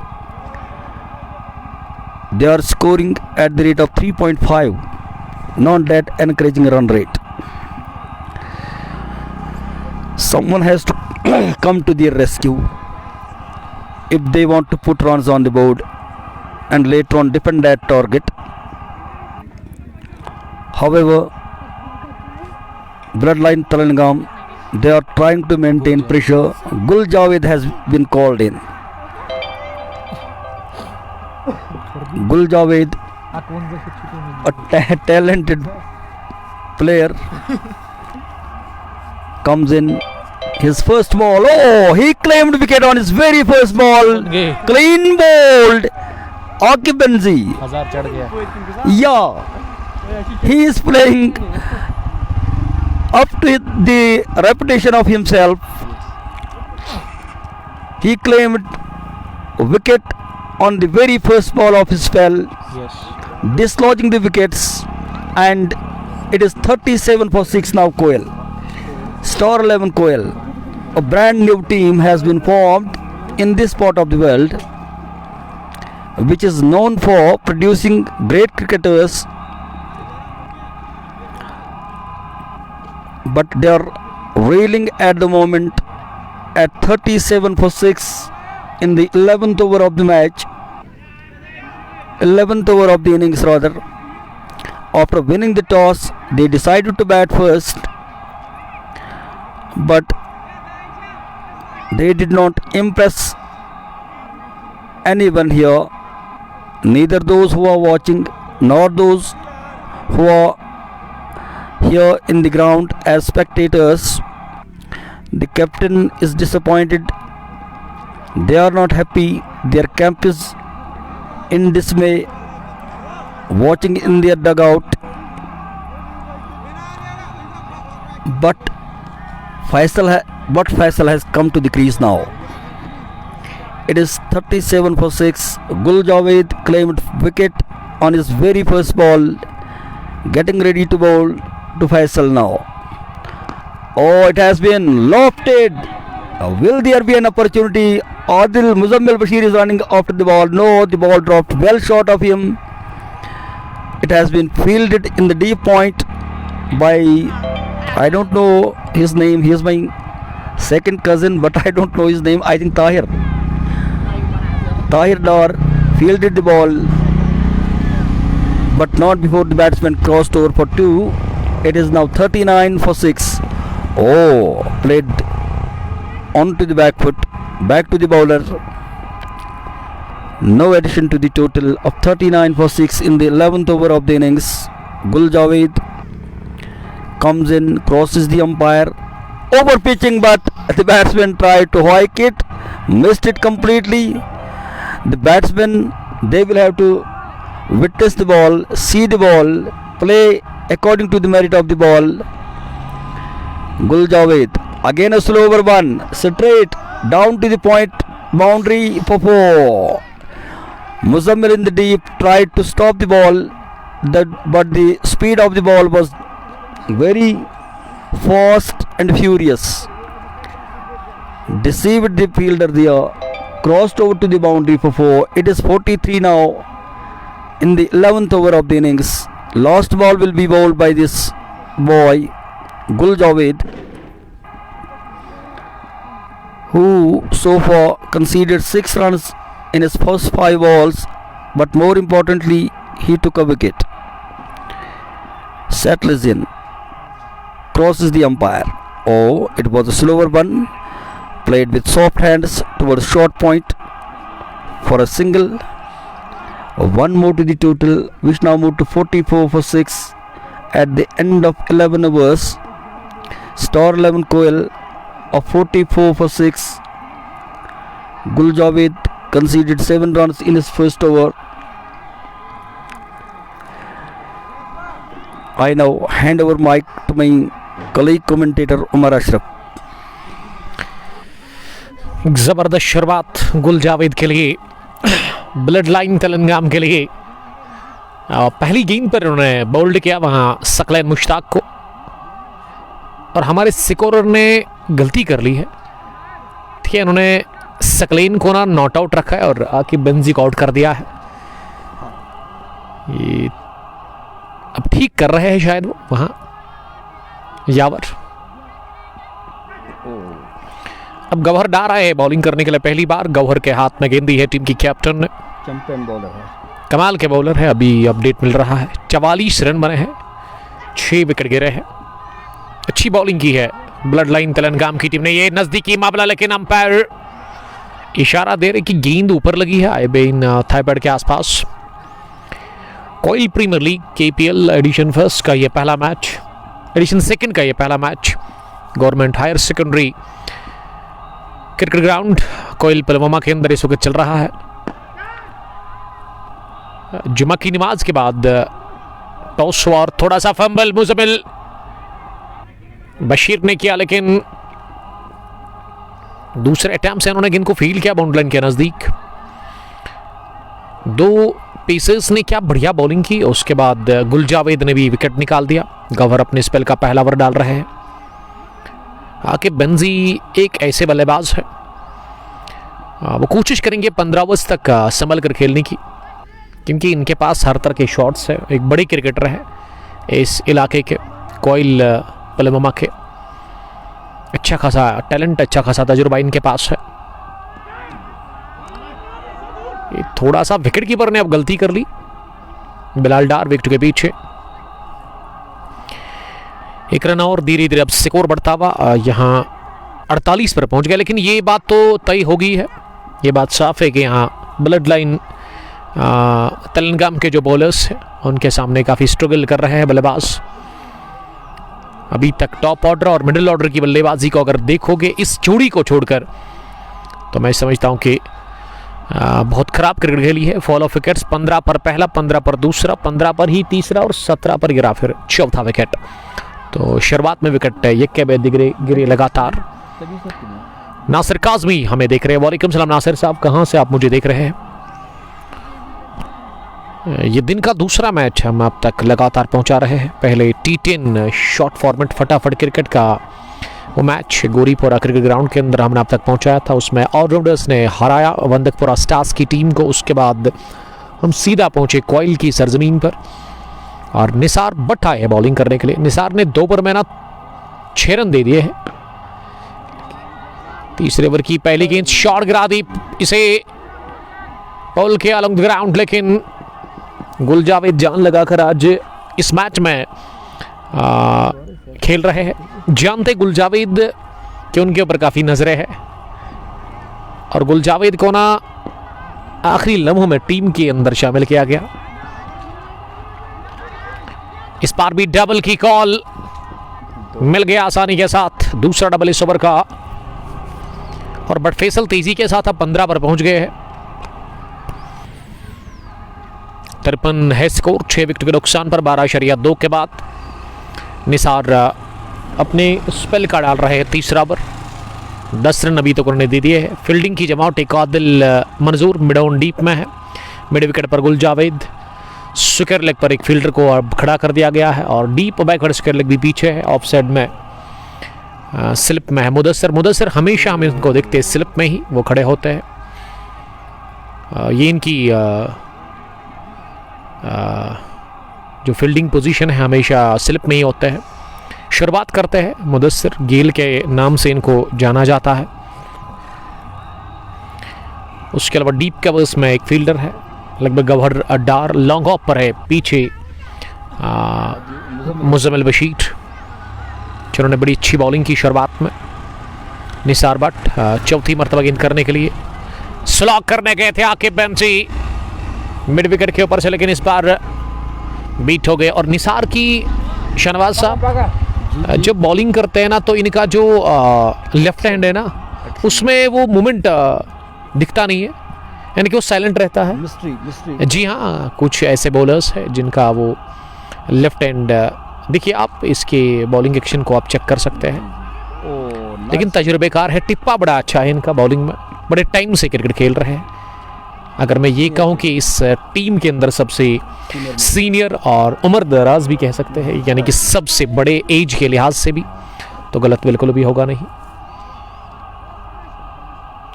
They are scoring at the rate of 3.5. Not that encouraging run rate. Someone has to come to their rescue if they want to put runs on the board and later on defend that target. However, Bloodline Telangam, they are trying to maintain pressure. Gul Javed has been called in. Gul Javed, a talented player, comes in. His first ball. Oh, he claimed wicket on his very first ball. Clean bowled. Aqib Benzi. Yeah, he is playing up to the reputation of himself. He claimed wicket on the very first ball of his spell, dislodging the wickets, and it is 37 for 6 now. Koel, Star 11 Koel, a brand new team has been formed in this part of the world, which is known for producing great cricketers, but they are reeling at the moment at 37 for 6 in the 11th over of the match, 11th over of the innings rather. After winning the toss, they decided to bat first, but they did not impress anyone here, neither those who are watching nor those who are here in the ground as spectators. The captain is disappointed. They are not happy. Their camp is in dismay, watching in their dugout. But Faisal has come to the crease now. It is 37 for 6. Gul Javed claimed wicket on his very first ball, getting ready to bowl to Faisal now. Oh, it has been lofted. Will there be an opportunity? Adil Muzammil Bashir is running after the ball. No, the ball dropped well short of him. It has been fielded in the deep point by, I don't know his name. He is my second cousin, but I don't know his name. I think Tahir Dar fielded the ball, but not before the batsman crossed over for 2. It is now 39 for 6. Oh, played onto the back foot, back to the bowler. No addition to the total of 39 for 6 in the 11th over of the innings. Gul Javed comes in, crosses the umpire, over pitching, but the batsman tried to hike it, missed it completely. The batsmen, they will have to witness the ball, see the ball, play according to the merit of the ball. Gul Javed, again a slower one, straight down to the point boundary for 4. Muzammil in the deep tried to stop the ball, but the speed of the ball was very fast and furious. Deceived the fielder there, crossed over to the boundary for 4. It is 43 now in the 11th over of the innings. Last ball will be bowled by this boy Gul Javed, who so far conceded 6 runs in his first 5 balls, but more importantly, he took a wicket. Settles in, crosses the umpire. Oh, it was a slower one, played with soft hands towards short point for a single. One more to the total, which now moved to 44 for 6 at the end of 11 overs. Star 11 Koel of 44 for 6. Gul Javed conceded 7 runs in his first over. I now hand over mic to my colleague commentator Umar Ashraf. जबरदस्त शुरुआत गुल जावेद के लिए, blood line तेलंगाम के लिए। पहली गेंद पर उन्होंने बोल्ड किया वहां सकलैन मुश्ताक को। और हमारे स्कोरर ने गलती कर ली है। ठीक है, उन्होंने सकलेन को ना नॉट आउट रखा है और आकिब बेंजी को आउट कर दिया है। ये अब ठीक कर रहे हैं शायद वो वहां यावर। अब गौहर डा रहा है बॉलिंग करने के लिए, पहली बार गौहर के हाथ में गेंद दी है टीम की कैप्टन ने। चैंपियन बॉलर है, कमाल के बॉलर है। अभी अपडेट मिल रहा है, 44 रन बने हैं, 6 विकेट गिरे हैं। अच्छी बॉलिंग की है ब्लड लाइन तेलंगाम की टीम ने। ये नजदीकी मामला, लेकिन अंपायर इशारा दे रहे कि गेंद ऊपर लगी है आईबेन थाईपैड के आसपास। Koil premier league KPL edition first का ये पहला मैच, एडिशन सेकंड का ये पहला match government higher secondary cricket ground Koil Pulwama के अंदर इस वक्त चल रहा है। जुमा की नमाज के बाद टॉस और थोड़ा सा फंबल मुजमिल बशीर ने किया, लेकिन दूसरे अटैम्प्ट से उन्होंने गेंद को फील्ड किया बाउंड्री लाइन के नजदीक। 2 पेसर्स ने क्या बढ़िया बॉलिंग की। उसके बाद गुल जावेद ने भी विकेट निकाल दिया। गौहर अपने स्पेल का पहला ओवर डाल रहे हैं। आकिब बेंजी एक ऐसे बल्लेबाज है, वो कोशिश करेंगे 15 ओवर्स तक संभल कर खेलने की, क्योंकि इनके पास हर तरह के शॉट्स है। एक बड़े क्रिकेटर है इस इलाके के, कोयल पुलवामा के। अच्छा खासा टैलेंट, अच्छा खासा तजुर्बा इनके पास है। ये थोड़ा सा विकेट कीपर ने अब गलती कर ली, बिलाल डार विकेट के पीछे। 1 रन और धीरे धीरे अब स्कोर बढ़ता हुआ यहाँ 48 पर पहुंच गया। लेकिन ये बात तो तय हो गई है, ये बात साफ है कि यहाँ ब्लड लाइन तेलंगाम के जो बॉलर्स हैं उनके सामने काफ़ी स्ट्रगल कर रहे हैं बल्लेबाज। अभी तक टॉप ऑर्डर और मिडिल ऑर्डर की बल्लेबाजी को अगर देखोगे इस जोड़ी को छोड़कर, तो मैं समझता हूं कि बहुत खराब क्रिकेट खेली है। फॉल ऑफ विकेट्स 15 पर पहला, 15 पर दूसरा, 15 पर ही तीसरा और 17 पर गिरा फिर चौथा विकेट। तो शुरुआत में विकेट ये के बाद गिरे लगातार। नासिर काजमी हमें देख रहे हैं। वालेकुम सलाम नासिर साहब, कहाँ से आप मुझे देख रहे हैं? ये दिन का दूसरा मैच हम अब तक लगातार पहुंचा रहे हैं। पहले T10 शॉर्ट फॉर्मेट फटाफट क्रिकेट का वो मैच गोरीपुरा क्रिकेट ग्राउंड के अंदर हमने अब तक पहुंचाया था। उसमें ऑलराउंडर्स ने हराया वंदकपुरा स्टार्स की टीम को। उसके बाद हम सीधा पहुंचे कोयल की सरजमीन पर और निसार भट्ट आए बॉलिंग करने के लिए। निसार ने 2 ओवर में ना 6 रन दे दिए हैं। तीसरे ओवर की पहली गेंद शॉट गिरा दी, इसे बॉल के अलॉन्ग द ग्राउंड, लेकिन गुल जावेद जान लगाकर आज इस मैच में खेल रहे हैं। जानते गुल जावेद कि उनके ऊपर काफ़ी नजरें हैं और गुल जावेद को ना आखिरी लम्हों में टीम के अंदर शामिल किया गया। इस बार भी डबल की कॉल मिल गया आसानी के साथ, दूसरा डबल इस ओवर का। और बट फैसल तेजी के साथ अब 15 पर पहुंच गए हैं। 53 है स्कोर, 6 विकेट के नुकसान पर 12.2 के बाद निसार अपने स्पेल का डाल रहे हैं तीसरा ओवर। 10 रन अभी तक उन्होंने दे दिए हैं। फील्डिंग की जमावट एक आदिल मंजूर मिड ऑन डीप में है। मिड विकेट पर गुल जावेद, स्क्वायर लेग पर एक फील्डर को अब खड़ा कर दिया गया है और डीप बैकवर्ड स्क्वायर लेग भी पीछे है। ऑफ साइड में स्लिप में है मुदस्सर हमेशा हम इनको देखते हैं स्लिप में ही वो खड़े होते हैं। ये इनकी जो फील्डिंग पोजीशन है हमेशा स्लिप में ही होते हैं। शुरुआत करते हैं मुदस्सर, गेल के नाम से इनको जाना जाता है। उसके अलावा डीप कवर्स में एक फील्डर है, लगभग गौहर डार लॉन्ग ऑफ पर है पीछे मुजम्मिल बशीर, जिन्होंने बड़ी अच्छी बॉलिंग की शुरुआत में। निसार भट्ट चौथी मरतबा गेंद करने के लिए स्लॉग करने गए थे आकिब बेंजी मिड विकेट के ऊपर से, लेकिन इस बार बीट हो गए। और निसार की शहनवाज साहब जब बॉलिंग करते हैं ना तो इनका जो लेफ्ट हैंड है ना उसमें वो मूवमेंट दिखता नहीं है, यानी कि वो साइलेंट रहता है। मिस्ट्री। जी हाँ, कुछ ऐसे बॉलर्स हैं जिनका वो लेफ्ट हैंड, देखिए आप इसके बॉलिंग एक्शन को आप चेक कर सकते हैं। लेकिन तजुर्बेकार है, टिप्पा बड़ा अच्छा है इनका बॉलिंग में, बड़े टाइम से क्रिकेट खेल रहे हैं। अगर मैं ये कहूँ कि इस टीम के अंदर सबसे सीनियर और उम्र दराज भी कह सकते हैं, यानी कि सबसे बड़े एज के लिहाज से भी, तो गलत बिल्कुल भी होगा नहीं।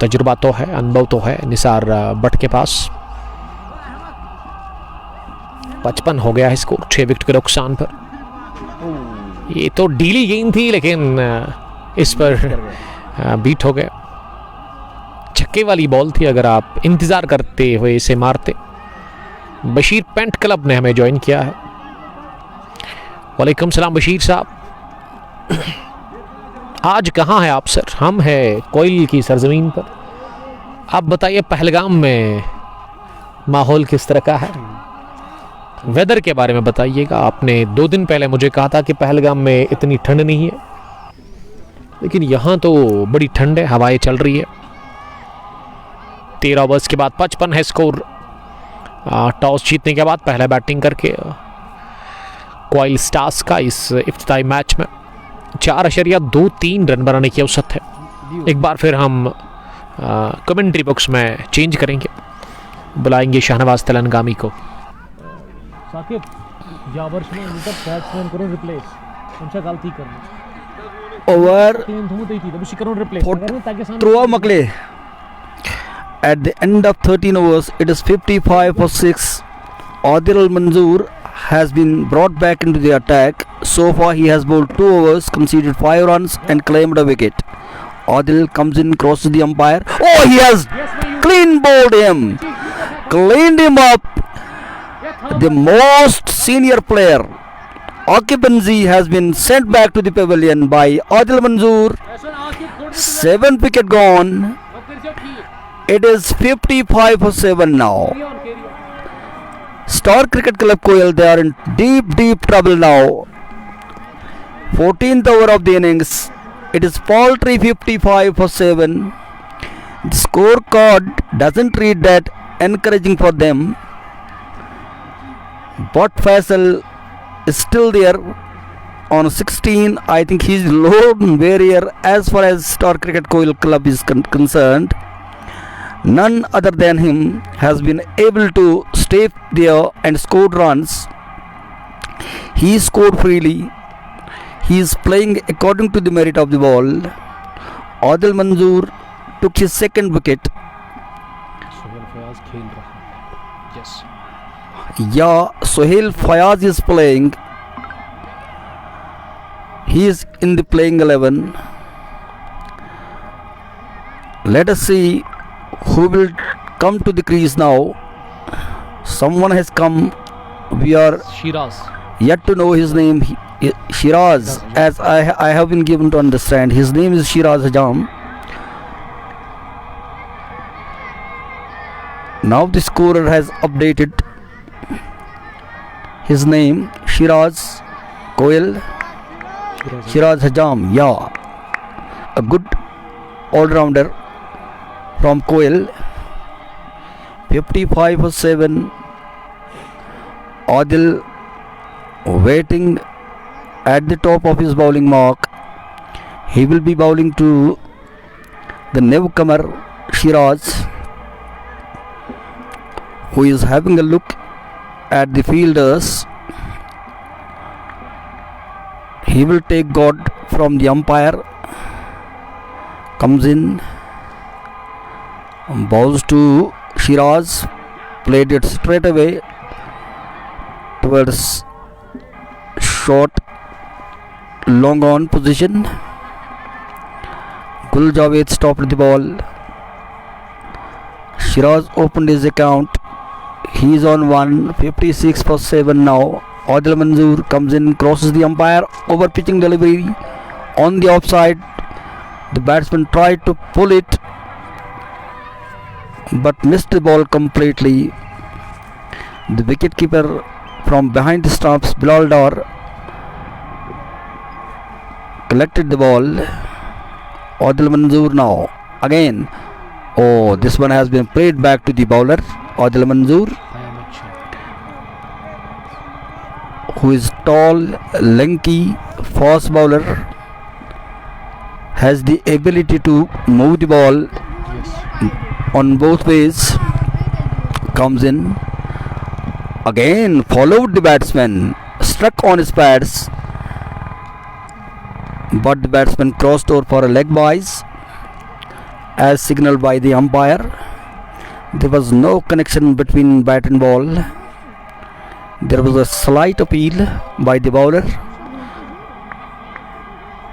तजुर्बा तो है, अनुभव तो है निसार बट के पास। 55 हो गया है स्कोर 6 विकेट के नुकसान पर। ये तो डीली गेंद थी लेकिन इस पर बीट हो गया। छक्के वाली बॉल थी, अगर आप इंतजार करते हुए इसे मारते। बशीर पेंट क्लब ने हमें ज्वाइन किया है। वालेकुम सलाम बशीर साहब। आज कहाँ हैं आप सर? हम हैं कोयल की सरजमीन पर। आप बताइए पहलगाम में माहौल किस तरह का है? वेदर के बारे में बताइएगा। आपने 2 दिन पहले मुझे कहा था कि पहलगाम में इतनी ठंड नहीं है, लेकिन यहाँ तो बड़ी ठंड है, हवाएं चल रही है। 13 ओवर्स के बाद 55 है स्कोर। टॉस जीतने के बाद पहले बैटिंग करके कोयल स्टार्स का इस इफ्तिताई मैच में 4.23 रन बनाने की औसत है। एक बार फिर हम कमेंट्री बॉक्स में चेंज करेंगे, बुलाएंगे शाहनवाज तेलंगामी को। साकिब या वर्ष में उनका बैट्समैन करो रिप्लेस उनसे गलती करनी ओवर टीम धूमते थी तब उसी करो रिप्लेस ताकि सामने throw मकले at the end of 13 overs it is 55 for 6. Adil Manzoor has been brought back into the attack. So far he has bowled 2 overs, conceded 5 runs and claimed a wicket. Adil comes in, crosses the umpire. Oh, he has clean bowled him, cleaned him up. The most senior player Aqib Benzi has been sent back to the pavilion by Adil Manzoor. 7th wicket gone. It is 55 for 7 now. Star Cricket Club Koil, they are in deep trouble now. 14th over of the innings. It is paltry 55 for 7. The scorecard doesn't read that encouraging for them. But Faisal is still there on 16. I think he is lone warrior as far as Star Cricket Koil Club is concerned. None other than him has been able to stay there and scored runs. He scored freely. He is playing according to the merit of the ball. Adil Manzoor took his 2nd wicket. Yes. Yeah, Sohail Fayaz is playing. He is in the playing 11. Let us see who will come to the crease now. Someone has come. We are Shiraz. yet to know his name. Shiraz, as I have been given to understand, his name is Shiraz Hajam. Now the scorer has updated his name, Shiraz Koil, Shiraz Hajam. Yeah, a good all-rounder from Koil. 55 for 7. Adil waiting at the top of his bowling mark. He will be bowling to the newcomer Shiraz, who is having a look at the fielders. He will take God from the umpire. Comes in, bowls to Shiraz, played it straight away towards short long on position. Gul Javed stopped the ball. Shiraz opened his account. He is on 156 for 7 now. Adil Manzoor comes in, crosses the umpire, over pitching delivery on the offside. The batsman tried to pull it but missed the ball completely. The wicketkeeper from behind the stumps, Bilal Dar, collected the ball. Adil Manzoor now again. Oh, this one has been played back to the bowler Adil Manzoor, who is tall, lanky, fast bowler, has the ability to move the ball on both ways. Comes in again, followed the batsman, struck on his pads. but the batsman crossed over for a leg boys as signaled by the umpire. There was no connection between bat and ball. There was a slight appeal by the bowler,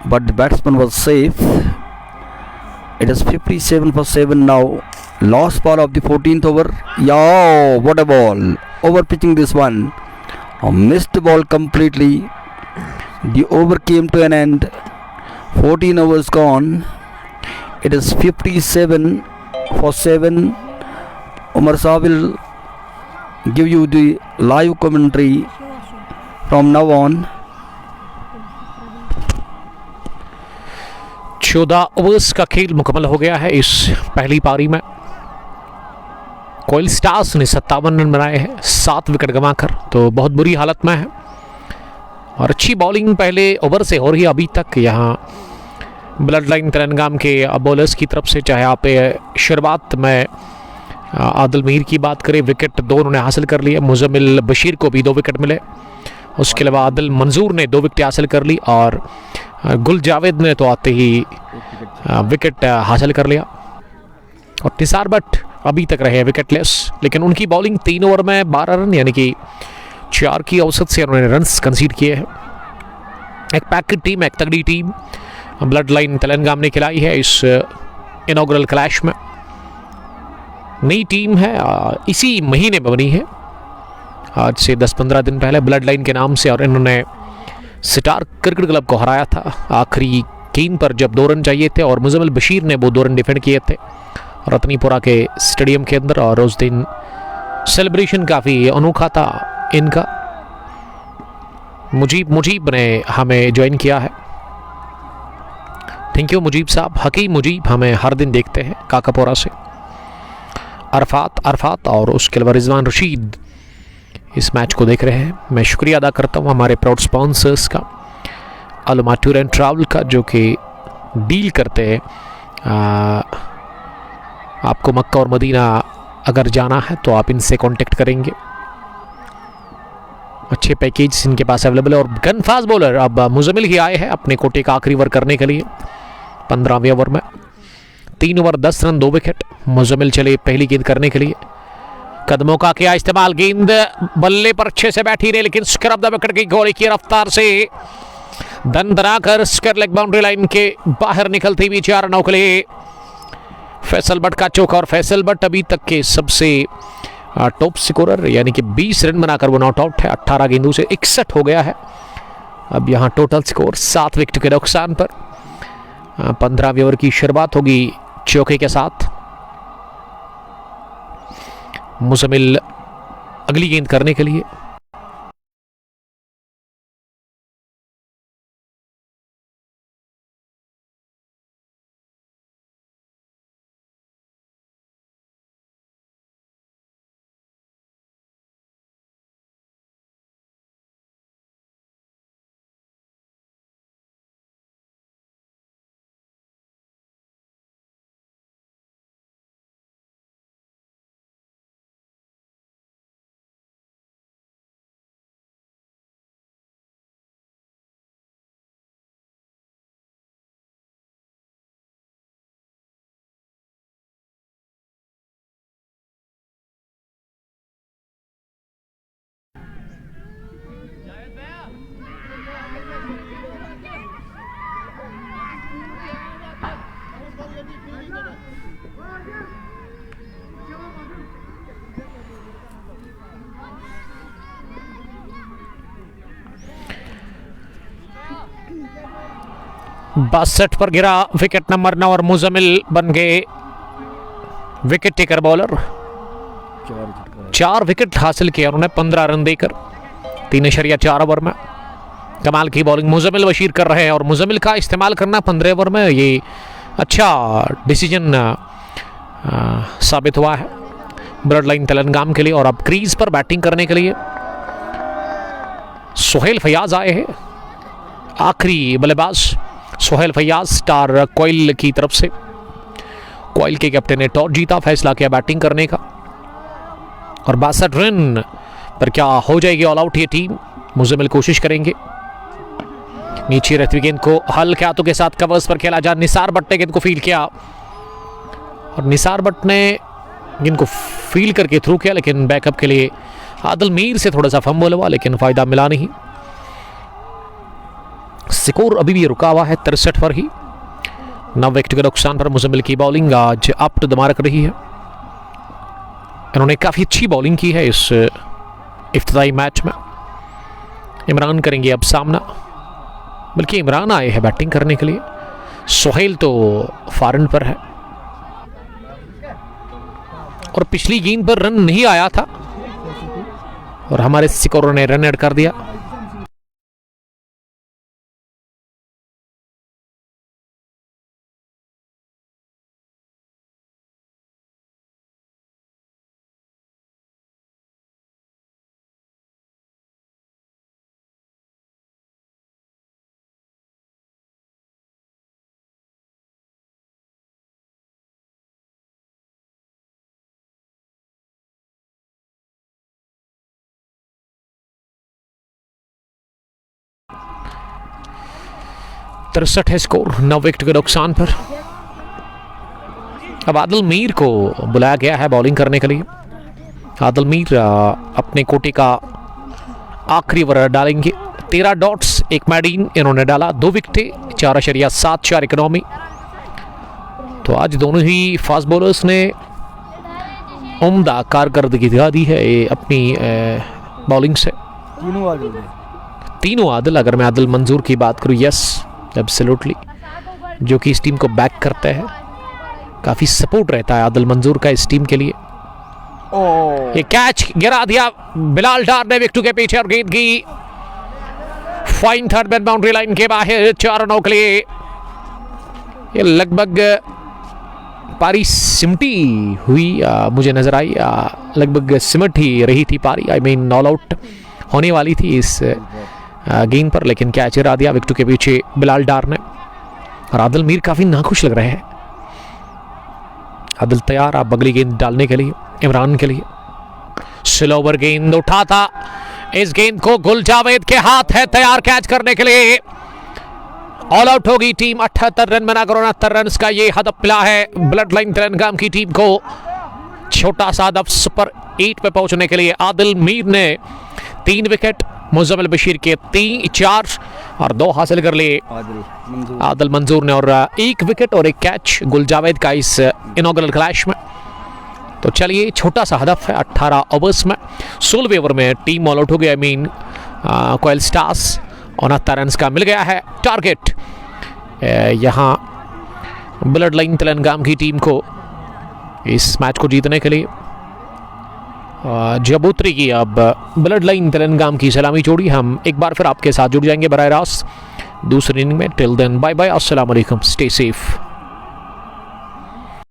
but the batsman was safe. It is 57 for 7 now. Last ball of the 14th over. Yo, what a ball! Over pitching this one. A missed ball completely. The over came to an end. 14 overs gone. It is 57 for 7. Umar Shah will give you the live commentary from now on. 14 overs का खेल मुकम्मल हो गया है इस पहली पारी में। कोयल स्टार्स ने 57 रन बनाए हैं 7 विकेट गंवाकर, तो बहुत बुरी हालत में है और अच्छी बॉलिंग पहले ओवर से हो रही है अभी तक यहाँ ब्लड लाइन तेलंगाम के बॉलर्स की तरफ से। चाहे आप शुरुआत में आदिल मीर की बात करें, विकेट 2 उन्होंने हासिल कर लिए। मुजम्मिल बशीर को भी 2 विकेट मिले। उसके अलावा आदिल मंजूर ने 2 विकेट हासिल कर ली और गुल जावेद ने तो आते ही विकेट हासिल कर लिया। और निसार भट्ट अभी तक रहे विकेटलेस, लेकिन उनकी बॉलिंग 3 ओवर में 12 रन यानी कि 4 की औसत से उन्होंने रन्स कंसीड किए हैं। एक पैकेट टीम, एक तगड़ी टीम ब्लड लाइन तेलंगाम ने खिलाई है इस इनॉग्रल क्लैश में। नई टीम है, इसी महीने में बनी है, आज से 10-15 दिन पहले ब्लड लाइन के नाम से, और इन्होंने सितार क्रिकेट क्लब को हराया था आखिरी गेंद पर जब 2 रन चाहिए थे और मुजम्मिल बशीर ने वो 2 रन डिफेंड किए थे रतनीपुरा के स्टेडियम के अंदर। और उस दिन सेलिब्रेशन काफ़ी अनोखा था इनका। मुजीब ने हमें ज्वाइन किया है। थैंक यू मुजीब साहब। हकीम मुजीब हमें हर दिन देखते हैं काकापोरा से। अरफात और उसके अलावा रिजवान रशीद इस मैच को देख रहे हैं। मैं शुक्रिया अदा करता हूँ हमारे प्राउड स्पॉन्सर्स का, अलमा टूर एंड ट्रैवल का, जो कि डील करते हैं। आपको मक्का और मदीना अगर जाना है तो आप इनसे कांटेक्ट करेंगे। अच्छे पैकेज इनके पास अवेलेबल है। और गन फास्ट बॉलर अब मुजम्मिल ही आए हैं अपने कोटे का आखिरी ओवर करने के लिए। 15वें ओवर में 3 ओवर 10 रन 2 विकेट। मुजम्मिल चले पहली गेंद करने के लिए। कदमों का किया इस्तेमाल, गेंद बल्ले पर अच्छे से बैठी रही, लेकिन स्क्रब द विकेट की गोली की रफ्तार से दन दना कर स्क्वायर लेग बाउंड्री लाइन के बाहर निकलती हुई 4 रनों के लिए फैसल भट्ट का चौका। और फैसल भट्ट अभी तक के सबसे टॉप स्कोरर, यानी कि 20 रन बनाकर वो नॉट आउट है। 18 गेंदों से 61 हो गया है। अब यहाँ टोटल स्कोर 7 विकेट के नुकसान पर। 15वें ओवर की शुरुआत होगी चौके के साथ। मुजम्मिल अगली गेंद करने के लिए। बासठ पर गिरा विकेट नंबर 9 और मुजम्मिल बन गए विकेट टेकर बॉलर। 4 विकेट हासिल किया उन्होंने 15 रन देकर 3.4 ओवर में। कमाल की बॉलिंग मुजम्मिल बशीर कर रहे हैं और मुजम्मिल का इस्तेमाल करना 15 ओवर में ये अच्छा डिसीजन साबित हुआ है ब्लड लाइन तेलंगाम के लिए। और अब क्रीज पर बैटिंग करने के लिए सोहेल फैयाज आए हैं। आखिरी बल्लेबाज सोहेल फैयाज स्टार कोयल की तरफ से। कोयल के कैप्टन ने टॉस जीता, फैसला किया बैटिंग करने का और 62 रन पर क्या हो जाएगी ऑल आउट ये टीम। मुजम्मिल कोशिश करेंगे, नीचे रहती गेंद को हल्के हाथों के साथ कवर्स पर खेला जा, निसार भट्ट ने गेंद को फील किया और निसार भट्ट ने गेंद को फील करके थ्रू किया, लेकिन बैकअप के लिए आदिल मीर से थोड़ा सा फंबल हुआ, लेकिन फायदा मिला नहीं। स्कोर अभी भी रुका हुआ है 63 पर ही। 9 विकेट के नुकसान पर मुजम्मिल की बॉलिंग आज अप टू द मार्क रही है। इन्होंने काफ़ी अच्छी बॉलिंग की है इस इफ्तिताई मैच में। इमरान करेंगे अब सामना, बल्कि इमरान आए हैं बैटिंग करने के लिए। सोहेल तो फॉरन पर है और पिछली गेंद पर रन नहीं आया था और हमारे स्कोरर ने रन ऐड कर दिया। तिरसठ है स्कोर 9 विकेट के नुकसान पर। अब आदिल मीर को बुलाया गया है बॉलिंग करने के लिए। आदिल मीर अपने कोटे का आखिरी ओवर डालेंगे। 13 डॉट्स, 1 मैडीन इन्होंने डाला, 2 विकेटें, 4.74 इकोनॉमी। तो आज दोनों ही फास्ट बॉलर्स ने उम्दा कारकर्दगी दिखा दी है अपनी बॉलिंग से। तीनों आदिल, अगर मैं आदिल मंजूर की बात करूँ, यस एब्सोल्युटली, जो कि इस टीम को बैक करता है। काफ़ी सपोर्ट रहता है आदिल मंजूर का इस टीम के लिए। ये कैच गिरा दिया बिलाल डार ने विकेट के पीछे और गेंद की fine third man boundary line के बाहर 4 रनों के लिए। ये लगभग पारी सिमटी हुई मुझे नजर आई, लगभग सिमट ही रही थी पारी। आई मीन ऑल आउट होने वाली थी इस गेंद पर, लेकिन कैच गिरा दिया विकेट के पीछे बिलाल डार ने। और आदिल मीर काफी नाखुश लग रहे हैं। आदिल तैयार आप अगली गेंद डालने के लिए इमरान के लिए। स्लोवर गेंद उठा था, इस गेंद को गुल जावेद के हाथ है तैयार कैच करने के लिए। ऑल आउट होगी टीम। 78 रन बनाकर 69 रन का ये हदफ मिला है ब्लड लाइन तेलंगाम की टीम को। छोटा सा हदफ सुपर 8 पे पहुंचने के लिए आदिल मीर ने 3 विकेट, मुजम्मिल बशीर के 4 और 2 हासिल कर लिए आदिल मंजूर ने, और 1 विकेट और 1 कैच गुल जावेद का इस इनॉग्रल क्लैश में। तो चलिए, छोटा सा हदफ है 18 ओवर्स में। 16वें ओवर में टीम ऑल आउट हो गई। I mean Koyal stars 69 run का मिल गया है टारगेट यहाँ ब्लड लाइन तेलंगाम की टीम को इस मैच को जीतने के लिए। जबूतरी की अब ब्लड लाइन तेलंगाम की सलामी जोड़ी। हम एक बार फिर आपके साथ जुड़ जाएंगे बराह रास्त दूसरी इनिंग में। टिल देन बाय बाय, अस्सलाम वालेकुम, स्टे सेफ।